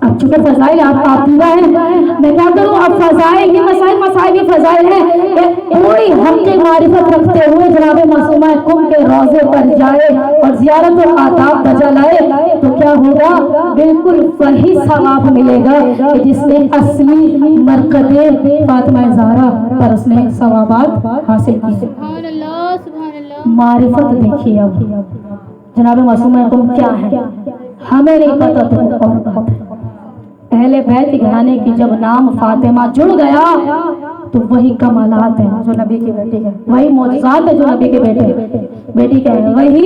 اب چونکہ فضائل آپ پورا ہے, میں کیا کروں, اب فضائل کے مسائل کی فضائل ہیں کہ کوئی حق کی معرفت رکھتے ہوئے جناب معصومہ قم کے روضے پر جائے اور زیارت و آداب بجا لائے تو کیا ہوگا, بالکل وہی ثواب ملے گا کہ جس نے اصلی مرکز فاطمہ زہرا پر اس نے ثوابات حاصل کی. معرفت دیکھیے اب جناب معصومہ قم کیا ہے, ہمیں نہیں پتا تو اور بات ہے. اہل بیت گھرانے کی جب نام فاطمہ جڑ گیا تو وہی کمالات ہیں جو نبی کی بیٹی ہے, وہی معجزات ہے جو نبی کے بیٹی کا ہے, وہی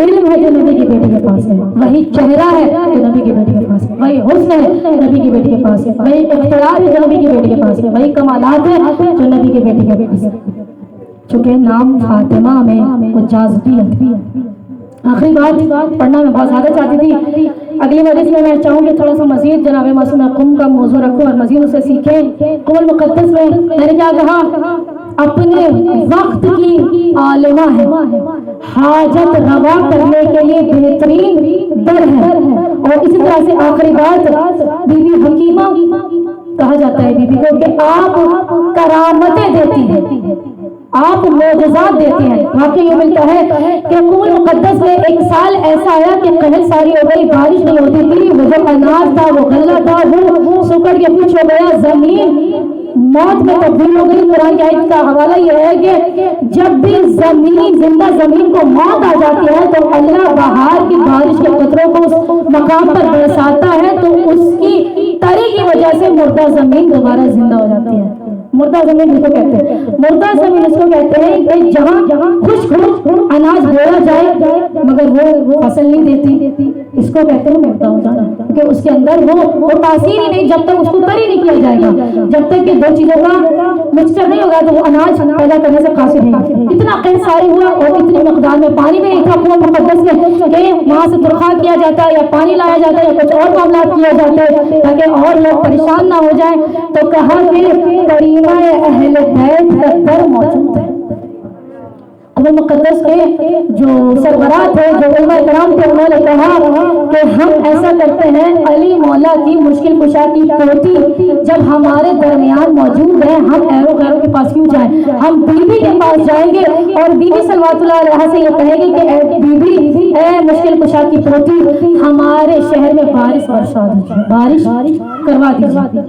علم ہے جو نبی کی بیٹی کے پاس ہے, وہی چہرہ ہے جو نبی کی بیٹی کے پاس ہے, وہی حسن ہے نبی کی بیٹی کے پاس ہے, وہی اختیار ہے جو نبی کی بیٹی کے پاس ہے, وہی کمالات ہے جو نبی کی بیٹی کے پاس ہے. چونکہ نام فاطمہ میں وہ جاذبیت ہے. آخری بات پڑھنا میں بہت زیادہ چاہتی تھی, اگلی مجلس میں چاہوں گی تھوڑا سا مزید جناب معصومہ قم کا موضوع رکھوں اور مزید اسے سیکھیں. قول مقدس میں نے کیا کہا, اپنے وقت کی عالمہ ہے, حاجت روا کرنے کے لیے بہترین در ہے. اور اسی طرح سے آخری بات بی بی حکیمہ کہا جاتا ہے بی بی کو کہ آپ کرامتیں دیتی ہیں, آپ معجزات دیتے ہیں. واقعی یہ ملتا ہے کہ قول مقدس میں ایک سال ایسا آیا کہ قحط ساری ہو گئی, بارش نہیں ہوتی تھی, وہ جو اناج تھا وہ غلہ تھا وہ سکڑ کے کچھ ہو گیا, زمین موت میں تبدیل ہو گئی. قرآن کی آیت کا حوالہ یہ ہے کہ جب بھی زندہ زمین کو موت آ جاتی ہے تو اللہ بہار کی بارش کے قطروں کو اس مقام پر برساتا ہے تو اس کی تری کی وجہ سے مردہ زمین دوبارہ زندہ ہو جاتی ہے. مردہ زمین اس کو کہتے ہیں, مردہ زمین اس کو کہتے ہیں کہ جہاں خشک اناج بویا جائے مگر وہ فصل نہیں دیتی, اس کو کہتے ہیں مردہ ہو جانا. کیونکہ اس کے اندر وہ تاثیر ہی نہیں, جب تک اس کو تری نہیں کیا جائے گا, جب تک کہ دو چیزوں کا مکسچر نہیں ہوگا تو وہ اناج پیدا کرنے سے قاصر نہیں. اتنا قحط ساری ہوا اور اتنی مقدار میں پانی بھی نہیں تھا قول مقدس میں کہ وہاں سے درخواست کیا جاتا ہے یا پانی لایا جاتا ہے یا کچھ اور معاملات کیا جاتے ہیں تاکہ اور لوگ پریشان نہ ہو جائیں. تو کہا کہ کریمہ اہل بیت کا در موجود ہے. قول مقدس کے جو سربراہ تھے, جو علماء کرام تھے, انہوں نے کہا کہ ہم ایسا کرتے ہیں, علی مولا کی مشکل کشا کی پوتی جب ہمارے درمیان موجود ہے, ہم ایرو غیروں کے پاس کیوں جائیں, ہم بی بی کے پاس جائیں گے اور بی بی صلوات اللہ علیہ سے یہ کہے گی کہ اے بی بی, اے مشکل کشا کی پوتی, ہمارے شہر میں بارش برسا دیجیے, بارش کروا دیجیے.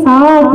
7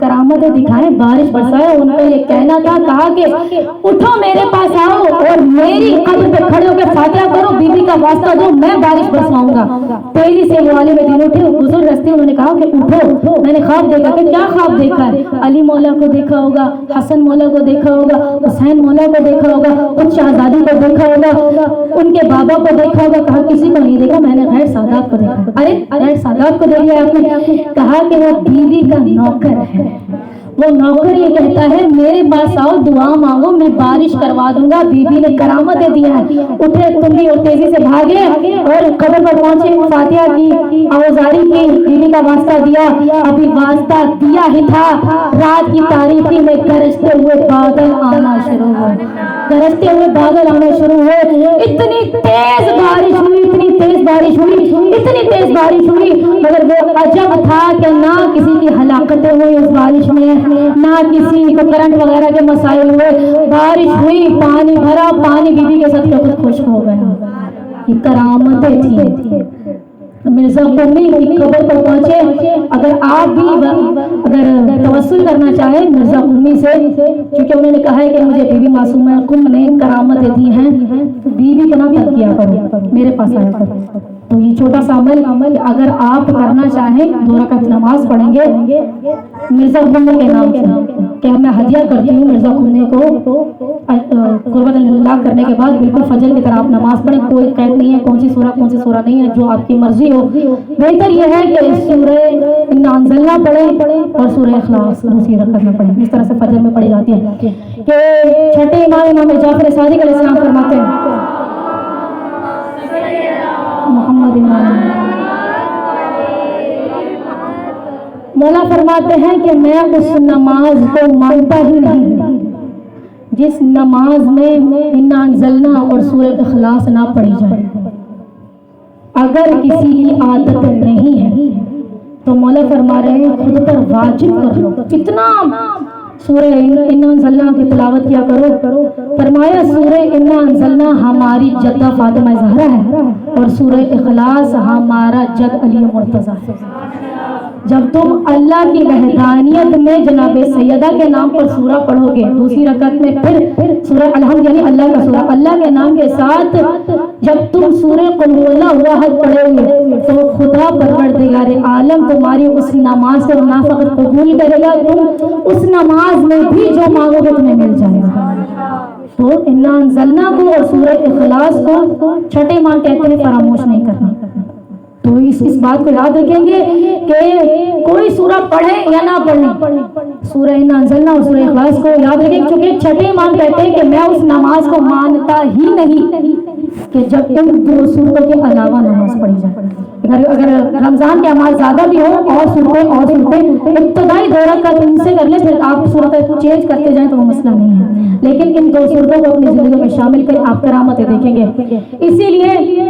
کرامتیں دکھائیں, بارش برسائے. ان کا یہ کہنا تھا, کہا کہ اٹھو میرے پاس آؤ اور میری قبر پہ کھڑے ہو کے فاتحہ کرو, بی بی کا واسطہ دو, میں بارش برساؤں گا. تیزی سے وہ عالم دین اٹھے, بزرگ رستے انہوں نے کہا کہ اٹھو, میں نے خواب دیکھا. کہ کیا خواب دیکھا ہے؟ علی مولا کو دیکھا ہوگا, حسن مولا کو دیکھا ہوگا, حسین مولا کو دیکھا ہوگا, ان شہزادی کو دیکھا ہوگا, ان کے بابا کو دیکھا ہوگا. کہا کسی کو نہیں دیکھا, میں نے غیر سادات کو دیکھا. ارے غیر سادات کو دیکھ لیا آپ نے؟ کہا کہ وہ بیوی کا نوکر ہے. وہ نوکر یہ کہتا ہے میرے پاس آؤ, دعا مانگو, میں بارش کروا دوں گا. بی بی نے کرامتیں دی ہیں. اٹھے تم بھی اور تیزی سے بھاگے اور قبر پر پہنچے, فاتحہ کی, آوازاری کی, بیوی کا واسطہ دیا. ابھی واسطہ دیا ہی تھا, رات کی تاریکی میں گرجتے ہوئے بادل آنا شروع ہوئے. گرجتے ہوئے بادل آنا شروع ہوئے. اتنی تیز بارش ہوئی, اتنی تیز بارش ہوئی, اتنی تیز بارش ہوئی, مگر وہ عجب تھا کہ نہ کسی کی ہلاکتیں ہوئی اس بارش میں, نہ کسی کو کرنٹ وغیرہ کے مسائل ہوئے. بارش ہوئی, پانی بھرا, پانی بیوی کے ساتھ خود خشک ہو گیا. یہ کرامتیں تھیں. مرزا قمی کی قبر پر پہنچے. اگر آپ بھی اگر توسل کرنا چاہیں مرزا قمی سے, کیونکہ انہوں نے کہا ہے کہ مجھے بی بی معصومہ قم نے کرامتیں دی ہیں, تو بیوی کو نہ ترک کیا کرو, میرے پاس آیا کرو. تو یہ چھوٹا سا عمل اگر آپ کرنا چاہیں, 2 رکعت نماز پڑھیں گے مرزا قمی کے نام سے, کہ میں ہدیہ کرتی ہوں مرزا قمی کو قربت اللہ کرنے کے بعد. بالکل فجر کی طرح آپ نماز پڑھیں, کوئی قید نہیں ہے کون سی سورہ نہیں ہے, جو آپ کی مرضی ہو. بہتر یہ ہے کہ سورہ انا انزلنا پڑھیں اور سورہ اخلاص دوسری رکعت میں پڑھیں, اس طرح سے فجر میں پڑھی جاتی ہے. کہ چھٹے امام جعفر صادق علیہ السلام فرماتے ہیں, محمد مولا فرماتے ہیں کہ میں اس نماز کو مانتا ہی نہیں جس نماز میں انا انزلنا اور سورہ اخلاص نہ پڑھی جائے. اگر کسی کی عادت نہیں ہے تو مولا فرما رہے ہیں خود پر واجب کر لو, اتنا سورہ انا انزلنا کی تلاوت کیا کرو. فرمایا سورہ انا انزلنا ہماری جدہ فاطمہ زہرا ہے اور سورہ اخلاص ہمارا جد علی مرتضیٰ ہے. جب تم اللہ کی وحدانیت میں جناب سیدہ کے نام پر سورہ پڑھو گے, دوسری رکعت میں پھر سورہ الحمد یعنی اللہ کا سورہ, اللہ کے نام کے ساتھ جب تم سورہ قل هو اللہ احد پڑھو گے تو خدا پروردگار عالم تمہاری اس نماز کو نہ فقط قبول کرے گا, تم اس نماز میں بھی جو مانگو گے تمہیں مل جائے گا. تو انا انزلنا کو اور سورہ اخلاص کو چھٹے ماہ کہتے ہیں, فراموش نہیں کرنا. تو اس بات کو یاد رکھیں گے کہ کوئی سورہ پڑھے یا نہ پڑھے, سورہ انا انزلنا اور سورہ اخلاص کو یاد رکھیں, کیونکہ چھٹے امام کہتے ہیں کہ میں اس نماز کو مانتا ہی نہیں کہ جب ان 2 سورتوں کے علاوہ نماز پڑھی جائے. اگر رمضان کے اعمال زیادہ بھی ہوں اور صورتیں ابتدائی 2 رکعت ان سے کر لیں, پھر آپ صورتیں چینج کرتے جائیں تو وہ مسئلہ نہیں ہے, لیکن ان 2 صورتوں کو اپنی زندگی میں شامل کریں, آپ کرامتیں دیکھیں گے. اسی لیے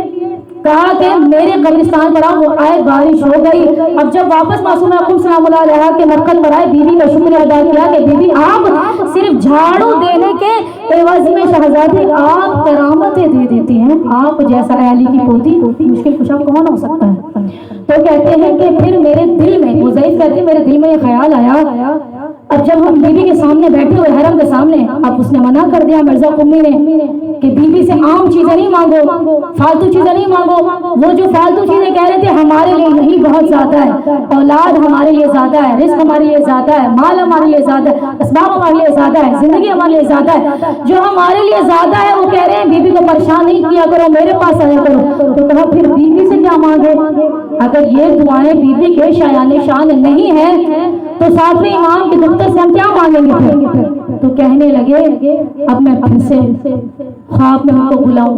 کہا کہ میرے قبرستان پر وہ آئے, بارش ہو گئی. اب جب واپس معصومہ قم سلام اللہ علیہ کے مرکز پر آئے, بیوی کا شکریہ ادا کیا کہ بیوی آپ صرف جھاڑو دینے کے عوض میں شہزادی آپ کرامتیں دے دیتی ہیں, آپ جیسا علی کی پوتی مشکل کشا کون ہو سکتا ہے. تو کہتے ہیں کہ پھر میرے دل میں, مزید کہتے ہیں میرے دل میں یہ خیال آیا, اب جب ہم بیوی کے سامنے بیٹھے ہوئے حرم کے سامنے, اب اس نے منع کر دیا مرزا قمی نے کہ بیوی سے عام چیزیں نہیں مانگو, فالتو چیزیں نہیں مانگو. وہ جو فالتو چیزیں کہہ رہے تھے ہمارے لیے نہیں بہت زیادہ ہے, اولاد ہمارے لیے زیادہ ہے, رزق ہمارے لیے زیادہ ہے, مال ہمارے لیے زیادہ ہے, اسباب ہمارے لیے زیادہ ہے, زندگی ہمارے لیے زیادہ ہے. جو ہمارے لیے زیادہ ہے وہ کہہ رہے ہیں بیوی کو پریشان نہیں کیا کرو, میرے پاس آیا کرو. تو کہا پھر بیوی سے کیا مانگے؟ اگر یہ دعائیں بیوی کے شایان شان نہیں ہے تو 7ویں امام کے دفتر سے ہم کیا مانگیں گے پھر؟ تو کہنے لگے اب میں پھر سے خواب میں ان کو بلاؤں,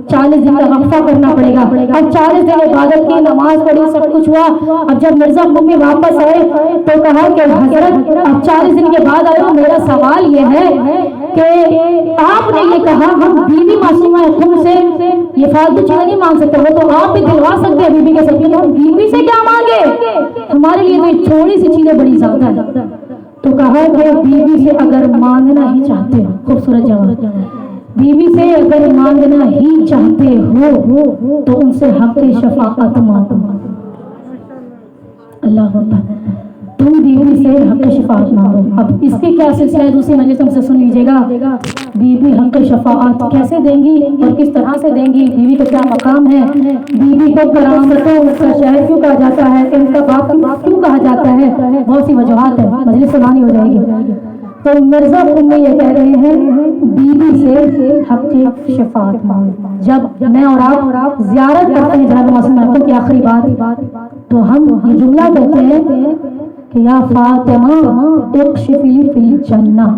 40 دن کا وقفہ کرنا پڑے گا. اب 40 دن عبادت کی, نماز پڑھی, سب کچھ ہوا. اب جب مرزا قمی واپس آئے تو کہا کہ حضرت اب 40 دن کے بعد آئے ہو, میرا سوال یہ ہے کہ آپ نے یہ کہا ہم بیوی معصومہ قم سے یہ فالتو چیزیں نہیں مانگ سکتے, وہ تو آپ بھی دلوا سکتے ہیں بیوی کے ساتھ, ہم بیوی سے کیا مانگے؟ ہمارے لیے تو چھوٹی سی چیزیں بڑی زیادہ ہے. تو کہا کہ بیوی سے اگر مانگنا ہی چاہتے ہو, خوبصورت جواب, بیوی سے اگر مانگنا ہی چاہتے ہو تو ان سے حق شفاعت مانگو. اللہ اکبر. تم بیوی سے حق شفاعت مانگو. اب اس کے کیا سلسلہ ہے دوسری مجلس میں سے سن لیجیے گا. بیوی حق شفاعت کیسے دیں گی اور کس طرح سے دیں گی؟ بیوی کا کیا مقام ہے؟ بیوی کو کرامتوں کا شہر کیوں کہا جاتا ہے؟ ان کا باپ کیوں کہا جاتا ہے؟ بہت سی وجوہات ہیں، مجلس سنانی ہو جائے گی. تو مرزا امّی یہ کہہ رہے ہیں بیوی سے حق شفاعت مانگو. جب میں اور آپ زیارت کرتے ہیں جناب مسلمانوں کی آخری بات، تو ہم یہ جملہ کہتے ہیں کہ یا فاطمہ اکشفی فی الجنہ،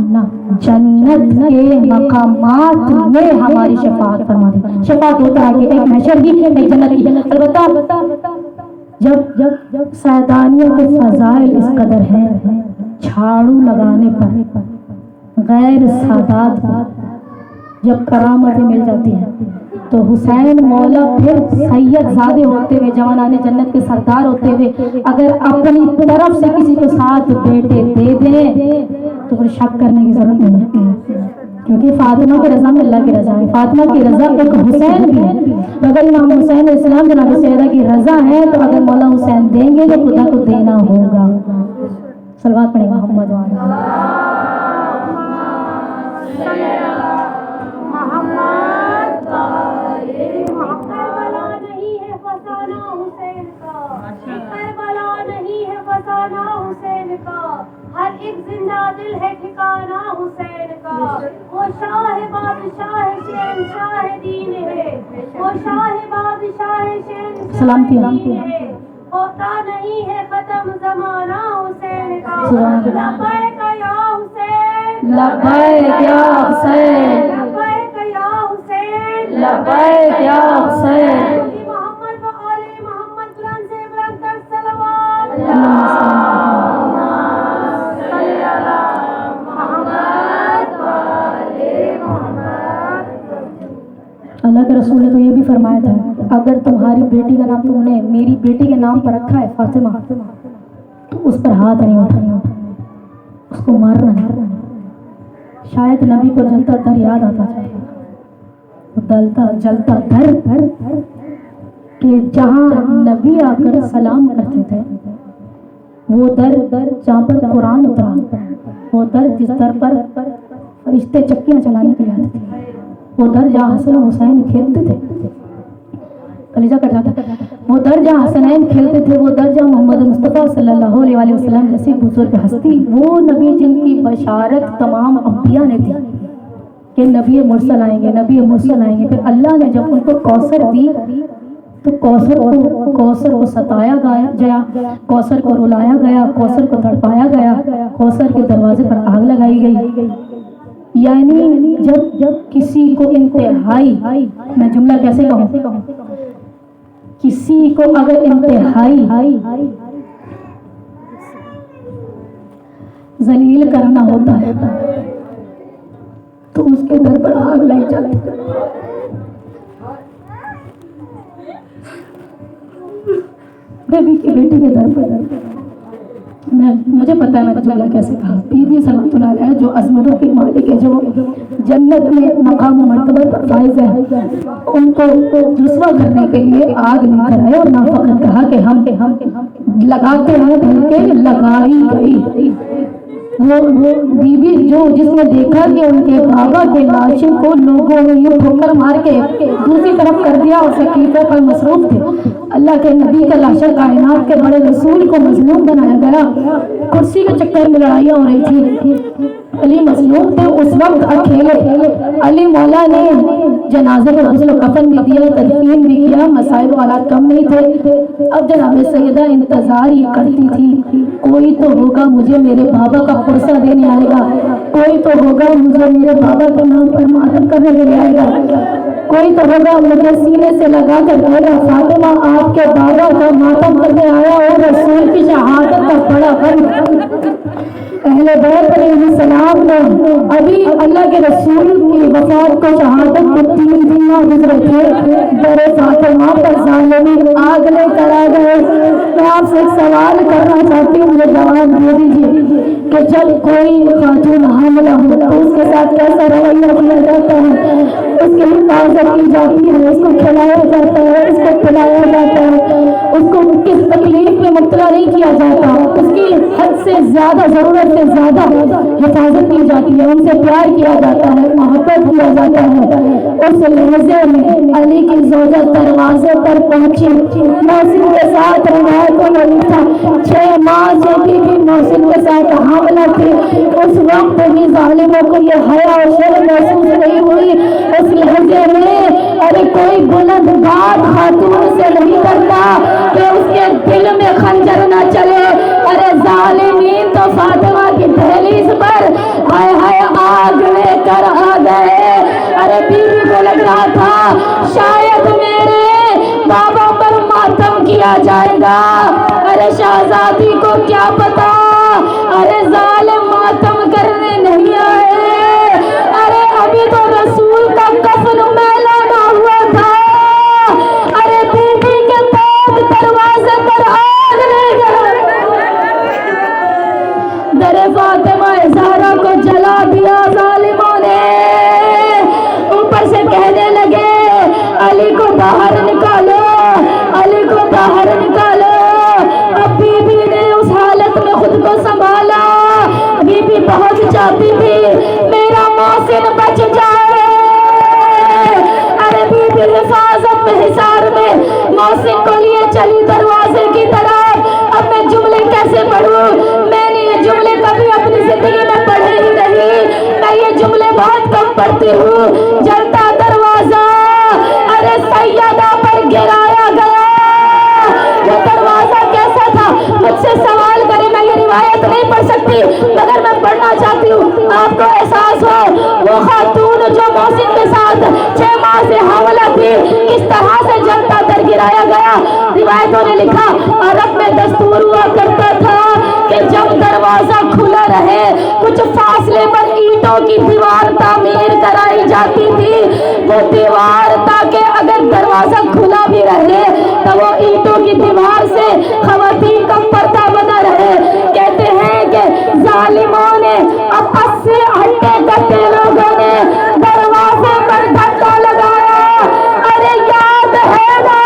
جنت کے مقامات میں ہماری شفاعت فرما دے. شفاعت ہوتا ہے کہ ایک محشر کی ایک جنت کی. البتہ جب سیدانیوں کے فضائل اس قدر ہیں، جھاڑو لگانے پر غیر سادات جب کرامتیں مل جاتی ہیں، تو حسین مولا پھر سید زادے ہوتے ہوئے، جوانان جنت کے سردار ہوتے ہوئے اگر اپنی طرف سے کسی کو 7 بیٹے دے دیں تو پھر شک کرنے کی ضرورت نہیں ہے، کیونکہ فاطمہ کی رضا میں اللہ کی رضا ہے. فاطمہ کی رضا ایک حسین بھی ہے. اگر امام حسین علیہ السلام جناب سیدہ کی رضا ہے تو اگر مولا حسین دیں گے تو خدا کو دینا ہوگا. صلوات پڑھیں محمد ہر ایک زندہ دل ہے ٹھکانہ حسین کا. وہ شاہ بادشاہ شہنشاہ دین ہے، وہ شاہ بادشاہ شہنشاہ دین ہے. ہوتا نہیں ہے ختم زمانہ حسین کا. لبیک یا حسین، لبیک یا حسین، لبیک یا حسین، لبیک یا حسین. محمد و آل محمد بلند سے بلند تر صلوات. اللہ کے رسول نے تو یہ بھی فرمایا تھا اگر تمہاری بیٹی کا نام تم نے میری بیٹی کے نام پر رکھا ہے فاطمہ، تو اس پر ہاتھ نہیں اٹھانا، اس کو مارنا نہیں. شاید نبی کو جلتا در یاد آتا تھا، جلتا در کہ جہاں نبی آ کر سلام کرتے تھے، وہ در جہاں پر قرآن اترا، وہ در جس در پر فرشتے چکیاں چلانے کے لیے آتے تھے، وہ در جہاں حسن و حسین کھیلتے تھے، کلیجہ کٹ جاتا، وہ در جہاں حسنین کھیلتے تھے، وہ در جہاں محمد مصطفیٰ صلی اللہ علیہ وسلم جیسی بزرگ ہستی، وہ نبی جن کی بشارت تمام انبیاء نے دی کہ نبی مرسل آئیں گے، نبی مرسل آئیں گے. پھر اللہ نے جب ان کو کوثر دی تو کوثر کو ستایا گیا، کوثر کو رلایا گیا، کوثر کو تڑپایا گیا، کوثر کے دروازے پر آگ لگائی گئی. یعنی جب کسی کو انتہائی، میں جملہ کیسے کہوں، کسی کو اگر انتہائی ذلیل کرنا ہوتا ہے تو اس کے در پر آگ لگ جاتی ہے. نبی کی بیٹی کے در پر مجھے پتا ہے میں جملہ کیسے کہا. بی بی صلی اللہ علیہ جو عظمتوں کی مالک ہے، جو جنت میں مقام و مرتبہ پر فائز ہے، ان کو رسوا کرنے کے لیے آگ لے کر آئے اور نہ فقط کہا کہ ہم لگاتے ہیں بلکہ لگائی گئی. وہ بی بی جس نے دیکھا کہ ان کے بابا کے لاشیں کو لوگوں نے یہ ٹھوکر مار کے دوسری طرف کر دیا اور سقیفے پر مصروف تھے. اللہ کے نبی کا لاشا کائنات کے بڑے رسول کو مظلوم بنایا گیا. کرسی کے چکر میں لڑائیاں ہو رہی تھی، علی مظلوم تھے اس وقت اکیلے. علی مولا نے جنازے کو غسل و کفن بھی دیا، تدفین بھی کیا، مسائل و حالات کم نہیں تھے. اب جناب سیدہ انتظار یہ کرتی تھی کوئی تو ہوگا مجھے میرے بابا کا پرسہ دینے آئے گا، کوئی تو ہوگا مجھے میرے بابا کے نام پر ماتم کرنے کے لیے آئے گا، کوئی تو ہوگا مجھے سینے سے لگا کر کہے گا فاطمہ آپ کے بابا کا ماتم کرنے آیا اور رسول کی شہادت کا بڑا غم. اہل بیت علیہ السلام نے ابھی اللہ کے رسول کی وفات کو شہادت کو 3 دن نہ گزرے تھے، در فاطمہ پر ظالمین آگ لے کر آ گئے. میں آپ سے ایک سوال کرنا چاہتی ہوں، مجھے جواب دے دیجیے کہ جب کوئی خاتون حاملہ ہو تو اس کے ساتھ کیسا رویہ کیا جاتا ہے؟ اس کی حفاظت کی جاتی ہے، اس کو کھلایا جاتا ہے، اس کو پلایا جاتا ہے، اس کو کس تکلیف میں مبتلا نہیں کیا جاتا، اس کی حد سے زیادہ، ضرورت سے زیادہ حفاظت کی جاتی ہے، ان سے پیار کیا جاتا ہے، محبت کیا جاتا ہے۔ اس لحظے میں علی کی زوجہ دروازے پر پہنچی، محسن کے ساتھ روایتوں میں لکھا 6 ماہ سے بھی محسن کے ساتھ حاملہ تھی۔ اس وقت بھی ظالموں کو یہ حیا اور شرم محسوس نہیں ہوئی۔ اس لحظے میں ارے کوئی بلند بات خاتون سے نہیں کرتا کہ اس کے دل میں خنجر نہ چلے۔ ارے ظالمین تو فاطمہ کی دہلیز پر ہائے ہائے آگ لے کر آ گئے۔ ارے بیوی کو لگ رہا تھا شاید میرے بابا پر ماتم کیا جائے گا، ارے شہزادی کو کیا پتا ارے ظالم ماتم کرنے نہیں آئے، ارے ابھی تو رسول کا کفن میلا نہ ہوا تھا۔ ارے بیوی کے پاس دروازے پر آگ لے گئے، در فاطمہ زہرا کو جلا دیا ظالموں نے۔ اوپر سے کہنے لگے علی کو باہر نکالو، علی کو باہر نکالو۔ اب بی بی نے اس حالت میں خود کو سنبھالا، بی بی بہت چاہتی تھی میرا محسن بچ جائے۔ ارے بی بی حفاظت میں حصار میں محسن کو لیے چلی دروازے کی طرف۔ اب میں جملے کیسے پڑھوں؟ میں نے یہ جملے کبھی اپنی زندگی میں پڑھے ہی نہیں، میں یہ جملے بہت کم پڑھتی ہوں۔ جلتا دروازہ ارے سیدہ پر گرایا گیا۔ وہ دروازہ کیسا تھا مجھ سے سوال کرے، میں یہ روایت نہیں پڑھ سکتی مگر میں پڑھنا چاہتی ہوں، آپ کو احساس ہو وہ خاتون جو محسن کے ساتھ 6 ماہ سے حاملہ تھی کس طرح سے جلتا در گرایا گیا۔ روایتوں نے لکھا عرب میں دستور ہوا کرتا تھا کہ جب دروازہ کھلا رہے کچھ فاصلے پر اینٹوں کی دیوار تعمیر کرائی جاتی تھی۔ وہ دیوار تاکہ اگر دروازہ کھلا بھی رہے تو وہ اینٹوں کی دیوار سے خواتین کا پردہ بنا رہے۔ کہتے ہیں کہ ظالموں نے آپس سے ہٹے کٹے لوگوں نے دروازے پر دھکا لگایا۔ ارے یاد ہے نا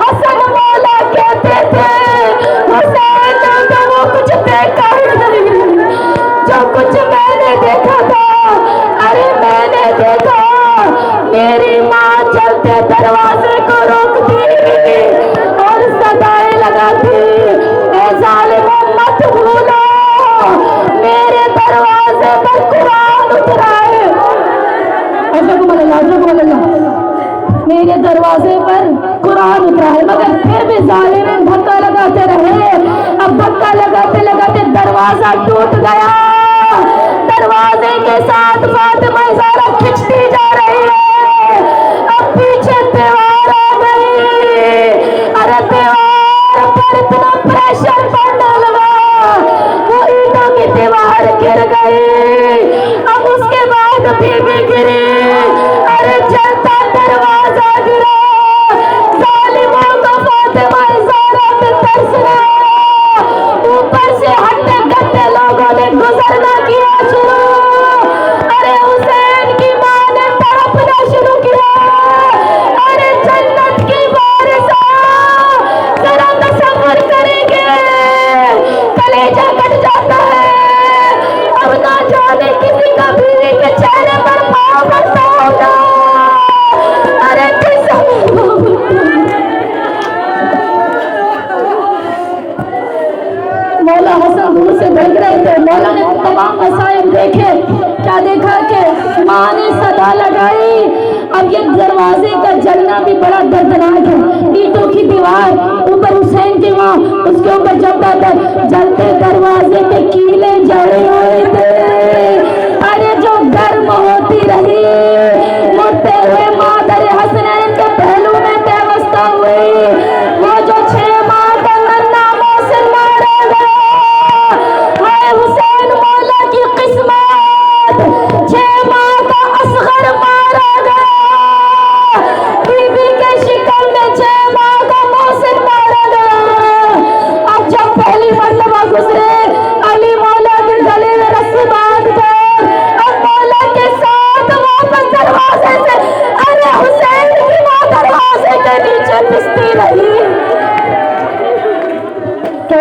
حسن مولا کہتے تھے حسین نے تو وہ کچھ دیکھا ہی نہیں، جو کچھ میں نے دیکھا تھا ارے میں نے دیکھا میری ماں چلتے دروازے کو روکتی اور صدائیں لگاتی اے ظالموں مت بھولو میرے دروازے پر قرآن اترا ہے۔ میرے دروازے پر قرآن اترا ہے، مگر پھر بھی ظالمین دھکا لگاتے رہے۔ اب دھکا لگاتے لگاتے دروازہ ٹوٹ گیا، دروازے کے ساتھ فاطمہ زہرا کھنچتی جا رہی ہے۔ اب پیچھے دیوار آ گئی، ارے دیوار پر اتنا پریشر پڑنے لگا وہ اینٹوں کی دیوار گر گئی۔ اب اس کے بعد بی بی گری، ارے جلتا دروازہ گرا۔ ظالموں کو فاطمہ زہرا پہ ترس آیا، اوپر سے ہٹے کٹے لوگوں نے گزرنا کیا شروع۔ ارے حسین کی ماں نے تڑپنا شروع کیا، ارے جنت کی وارثہ ذرا تصور کریں گے کلیجہ کٹ جاتا ہے۔ اب نہ جانے کسی کا بیوی کے چہرے پر پاؤں پڑتا ہوگا، ارے مولا حسن دور سے بھگ رہے تھے۔ مولا نے تمام مسائل دیکھے، کیا دیکھا کہ ماں نے صدا لگائی۔ اب یہ دروازے کا جلنا بھی بڑا دردناک ہے، اینٹوں کی دیوار اوپر حسین کی ماں اس کے اوپر جلتا تھا، جلتے دروازے کے کیلے جڑے ہوئے تھے۔ ارے جو گرم ہوتی رہی مڑتے ہوئے مادر حسنین کے پہلو میں پیوستہ ہوئی۔ وہ جو 6 ماہ کا ننھا محسن مارا گیا، ہائے حسین مولا کی قسمت، 6 ماہ کا اصغر مارا گیا، بی بی کے شکم میں 6 ماہ کا محسن مارا گیا۔ اب جب پہلی مرتبہ گزرے علی مولا کے گلے میں رسی باندھ گئے،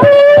3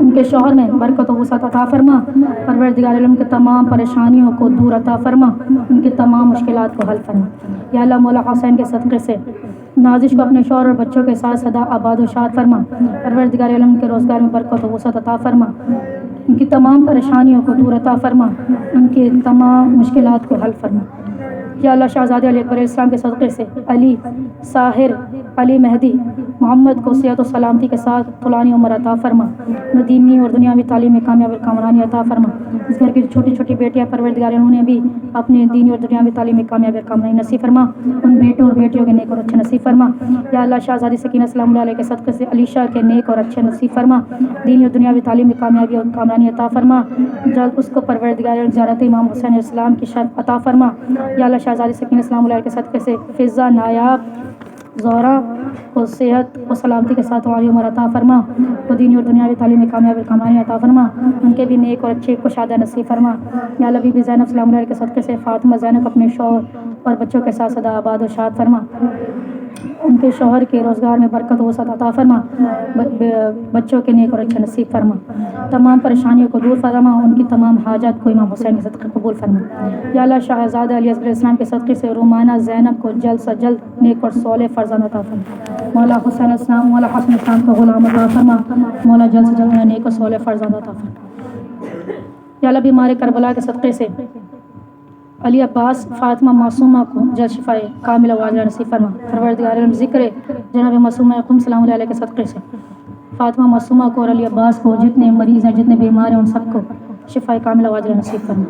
ان کے شوہر میں برکت و وسعت عطا فرما، پروردگار عالم کے تمام پریشانیوں کو دور عطا فرما، ان کی تمام مشکلات کو حل فرما۔ یا اللہ مولا حسین کے صدقے سے نازش کو اپنے شوہر اور بچوں کے ساتھ سدا آباد و شاد فرما، پروردگار عالم کے روزگار میں برکت و وسعت عطا فرما، ان کی تمام پریشانیوں کو دور عطا فرما، ان کی تمام مشکلات کو حل فرما۔ یا اللہ شہزادے علی اکبر علیہ السلام کے صدقے سے علی، ساحر، علی مہدی، محمد کو صحت و سلامتی کے ساتھ طولانی عمر عطا فرما، دینی اور دنیاوی تعلیم میں کامیاب اور کامرانی عطا فرما۔ اس گھر کی چھوٹی چھوٹی بیٹیاں پروردگار انہوں نے بھی اپنے دینی اور دنیاوی تعلیم میں کامیاب اور کامرانی نصیب فرما، ان بیٹوں اور بیٹیوں کے نیک اور اچھے نصیب فرما۔ یا اللہ شہزادی سکینہ سلام اللہ علیہ کے صدقے سے علیشہ کے نیک اور اچھے نصیب فرما، دینی اور دنیاوی تعلیم میں کامیابی اور کامرانی عطا فرما، جلد اس کو پروردگار زیارت امام حسین علیہ السلام کی شرف عطا فرما۔ یا اللہ شہزادی سکینہ سلام اللہ علیہ کے صدقے سے فضہ، نایاب، زہرا کو صحت و سلامتی کے ساتھ والی عمر عطا فرما، وہ دینی اور دنیاوی تعلیم میں کامیاب اور کامرانی عطا فرما، ان کے بھی نیک اور اچھے کشادہ نصیب فرما۔ یا اللہ بی بی زینب سلام اللہ علیہ کے صدقے سے فاطمہ زینب اپنے شوہر اور بچوں کے ساتھ سدا آباد و شاد فرما، ان کے شوہر کے روزگار میں برکت و وسعت عطا فرما، بچوں کے نیک اور اچھے نصیب فرما، تمام پریشانیوں کو دور فرما، ان کی تمام حاجات کو امام حسین کے صدقے قبول فرما۔ یا اللہ شہزادہ علی اصغر السلام کے صدقے سے رومانہ زینب کو جلد سے جلد نیک اور صالح فرزند عطا فرما، مولا حسین السلام، مولا حسن السلام کو غلام عطا فرما، مولا جلد سے جلد نیک اور صالح فرزند عطا فرما۔ یا اللہ بیمار کربلا کے صدقے سے علی عباس، فاطمہ معصومہ کو جلد شفائے کاملہ واجلہ نصیب فرما، پروردگار عالم ذکر جناب معصومہ قم سلام اللہ علیہ کے صدقے سے فاطمہ معصومہ کو اور علی عباس کو، جتنے مریض ہیں جتنے بیمار ہیں ان سب کو شفائے کاملہ واجلہ نصیب فرما۔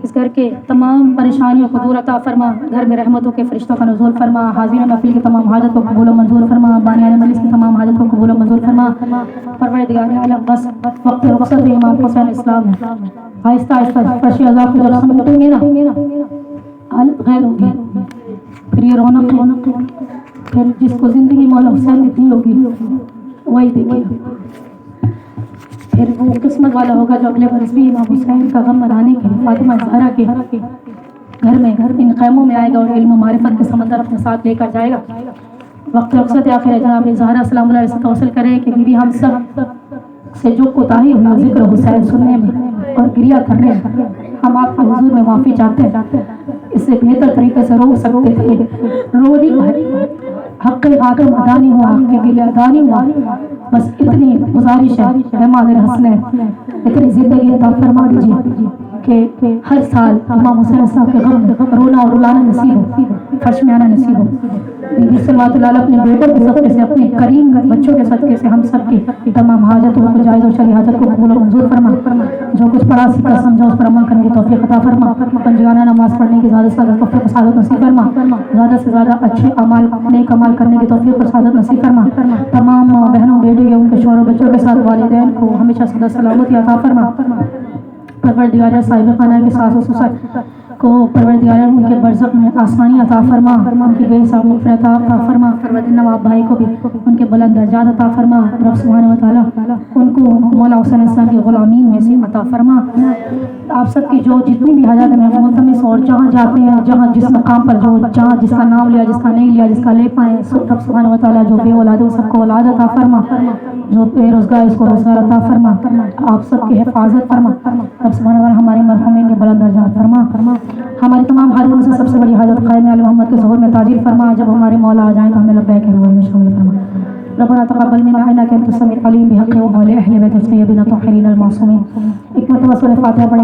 اس گھر کے تمام پریشانیوں کو دور عطا فرما، گھر میں رحمتوں کے فرشتوں کا نزول فرما، حاضرین محفل کی تمام حاجت کو قبول و منظور فرما، بانیان مجلس کی تمام حاجت کو قبول و منظور فرما، پروردگار عالم بس وقت رخصت امام حسین اسلام ہے، آہستہ آہستہ فرش عذاب کو جب سمٹیں گے نا حالت غیر ہوگی، پھر یہ رونق ہے، پھر جس کو زندگی مولا حسین نے دی ہوگی وہی دیکھے گا، پھر وہ قسمت والا ہوگا جو اگلے برس بھی امام حسین کا غم منانے کے لیے فاطمہ زہرا کے گھر میں ان خیموں میں آئے گا اور علم و معرفت کے سمندر اپنے ساتھ لے کر جائے گا۔ وقت رخصت آخر جناب زہرا سلام اللہ علیہ سے توسل کرے کہ بی بی ہم سب سے جو کوتاہی ہوئی ذکر حسین سننے میں اور گریہ کرنے میں، ہم آپ کے حضور میں معافی چاہتے ہیں، اس سے بہتر طریقے سے رو سکتے تھے، رو نہیں پائے، حق حاکم ادا نہیں ہوا، حق کے دل ادا نہیں ہوا، بس اتنی گزارش ہے مادر حسنین اتنی زندگی عطا فرما دیجیے کہ ہر سال امام حسین صاحب کے غم رونا اور رلانا نصیب ہو، فرش میں آنا نصیب ہو۔ جس سے اللہ تعالیٰ اپنے بیٹوں کے صدقے سے، اپنے کریم بچوں کے صدقے سے ہم سب کی تمام حاجتوں کو جائز و شرعی حاجت کو قبول و منظور فرما، جو کچھ پڑھا سیکھا سمجھا اس پر عمل کرنے کی توفیق عطا فرما، پنجگانہ نماز پڑھنے کی زیادہ سے زیادہ توفیق و سعادت نصیب فرما، زیادہ سے زیادہ اچھے اعمال نیک اعمال کرنے کی توفیق اور سعادت نصیب فرما، تمام بہنوں بیٹے ان کے شوہر و بچوں کے ساتھ والدین کو ہمیشہ صحت سلامتی عطا فرما، پروردگار صاحب خانہ کے ساس و سسر کو پروردگار ان کے برزخ میں آسانی عطا فرما، ان کی بے حساب مغفرت عطا فرما، پروردگار نواب بھائی کو بھی ان کے بلند درجات عطا فرما، رب سبحانہ و تعالیٰ ان کو مولا حسین السلام کی غلامین میں سے عطا فرما۔ آپ سب کی جو جتنی بھی حاجات ہیں ملتمس اور جہاں جاتے ہیں، جہاں جس مقام پر جو جہاں جس کا نام لیا، جس کا نہیں لیا، جس کا لے پائیں، رب سبحانہ و تعالیٰ جو بے اولاد ہے سب کو اولاد عطا فرما، جو بے روزگار اس کو روزگار عطا فرما، آپ سب کی حفاظت فرما، رب سبحانہ و تعالیٰ ہمارے مرحومین کے بلند درجات فرما، ہماری تمام حاجتوں سے سب سے بڑی حاجت قائم علی محمد کے ظہور میں تعجیل فرما، جب ہمارے مولا آ جائیں تو ہمیں لبیک کے میں شامل فرما۔ ربنا تقبل منا انك انت السميع العليم بحق وعلى اهل بيت الطيبين الطاهرين المعصومين۔ ایک مرتبہ سورہ فاتحہ پڑھیں۔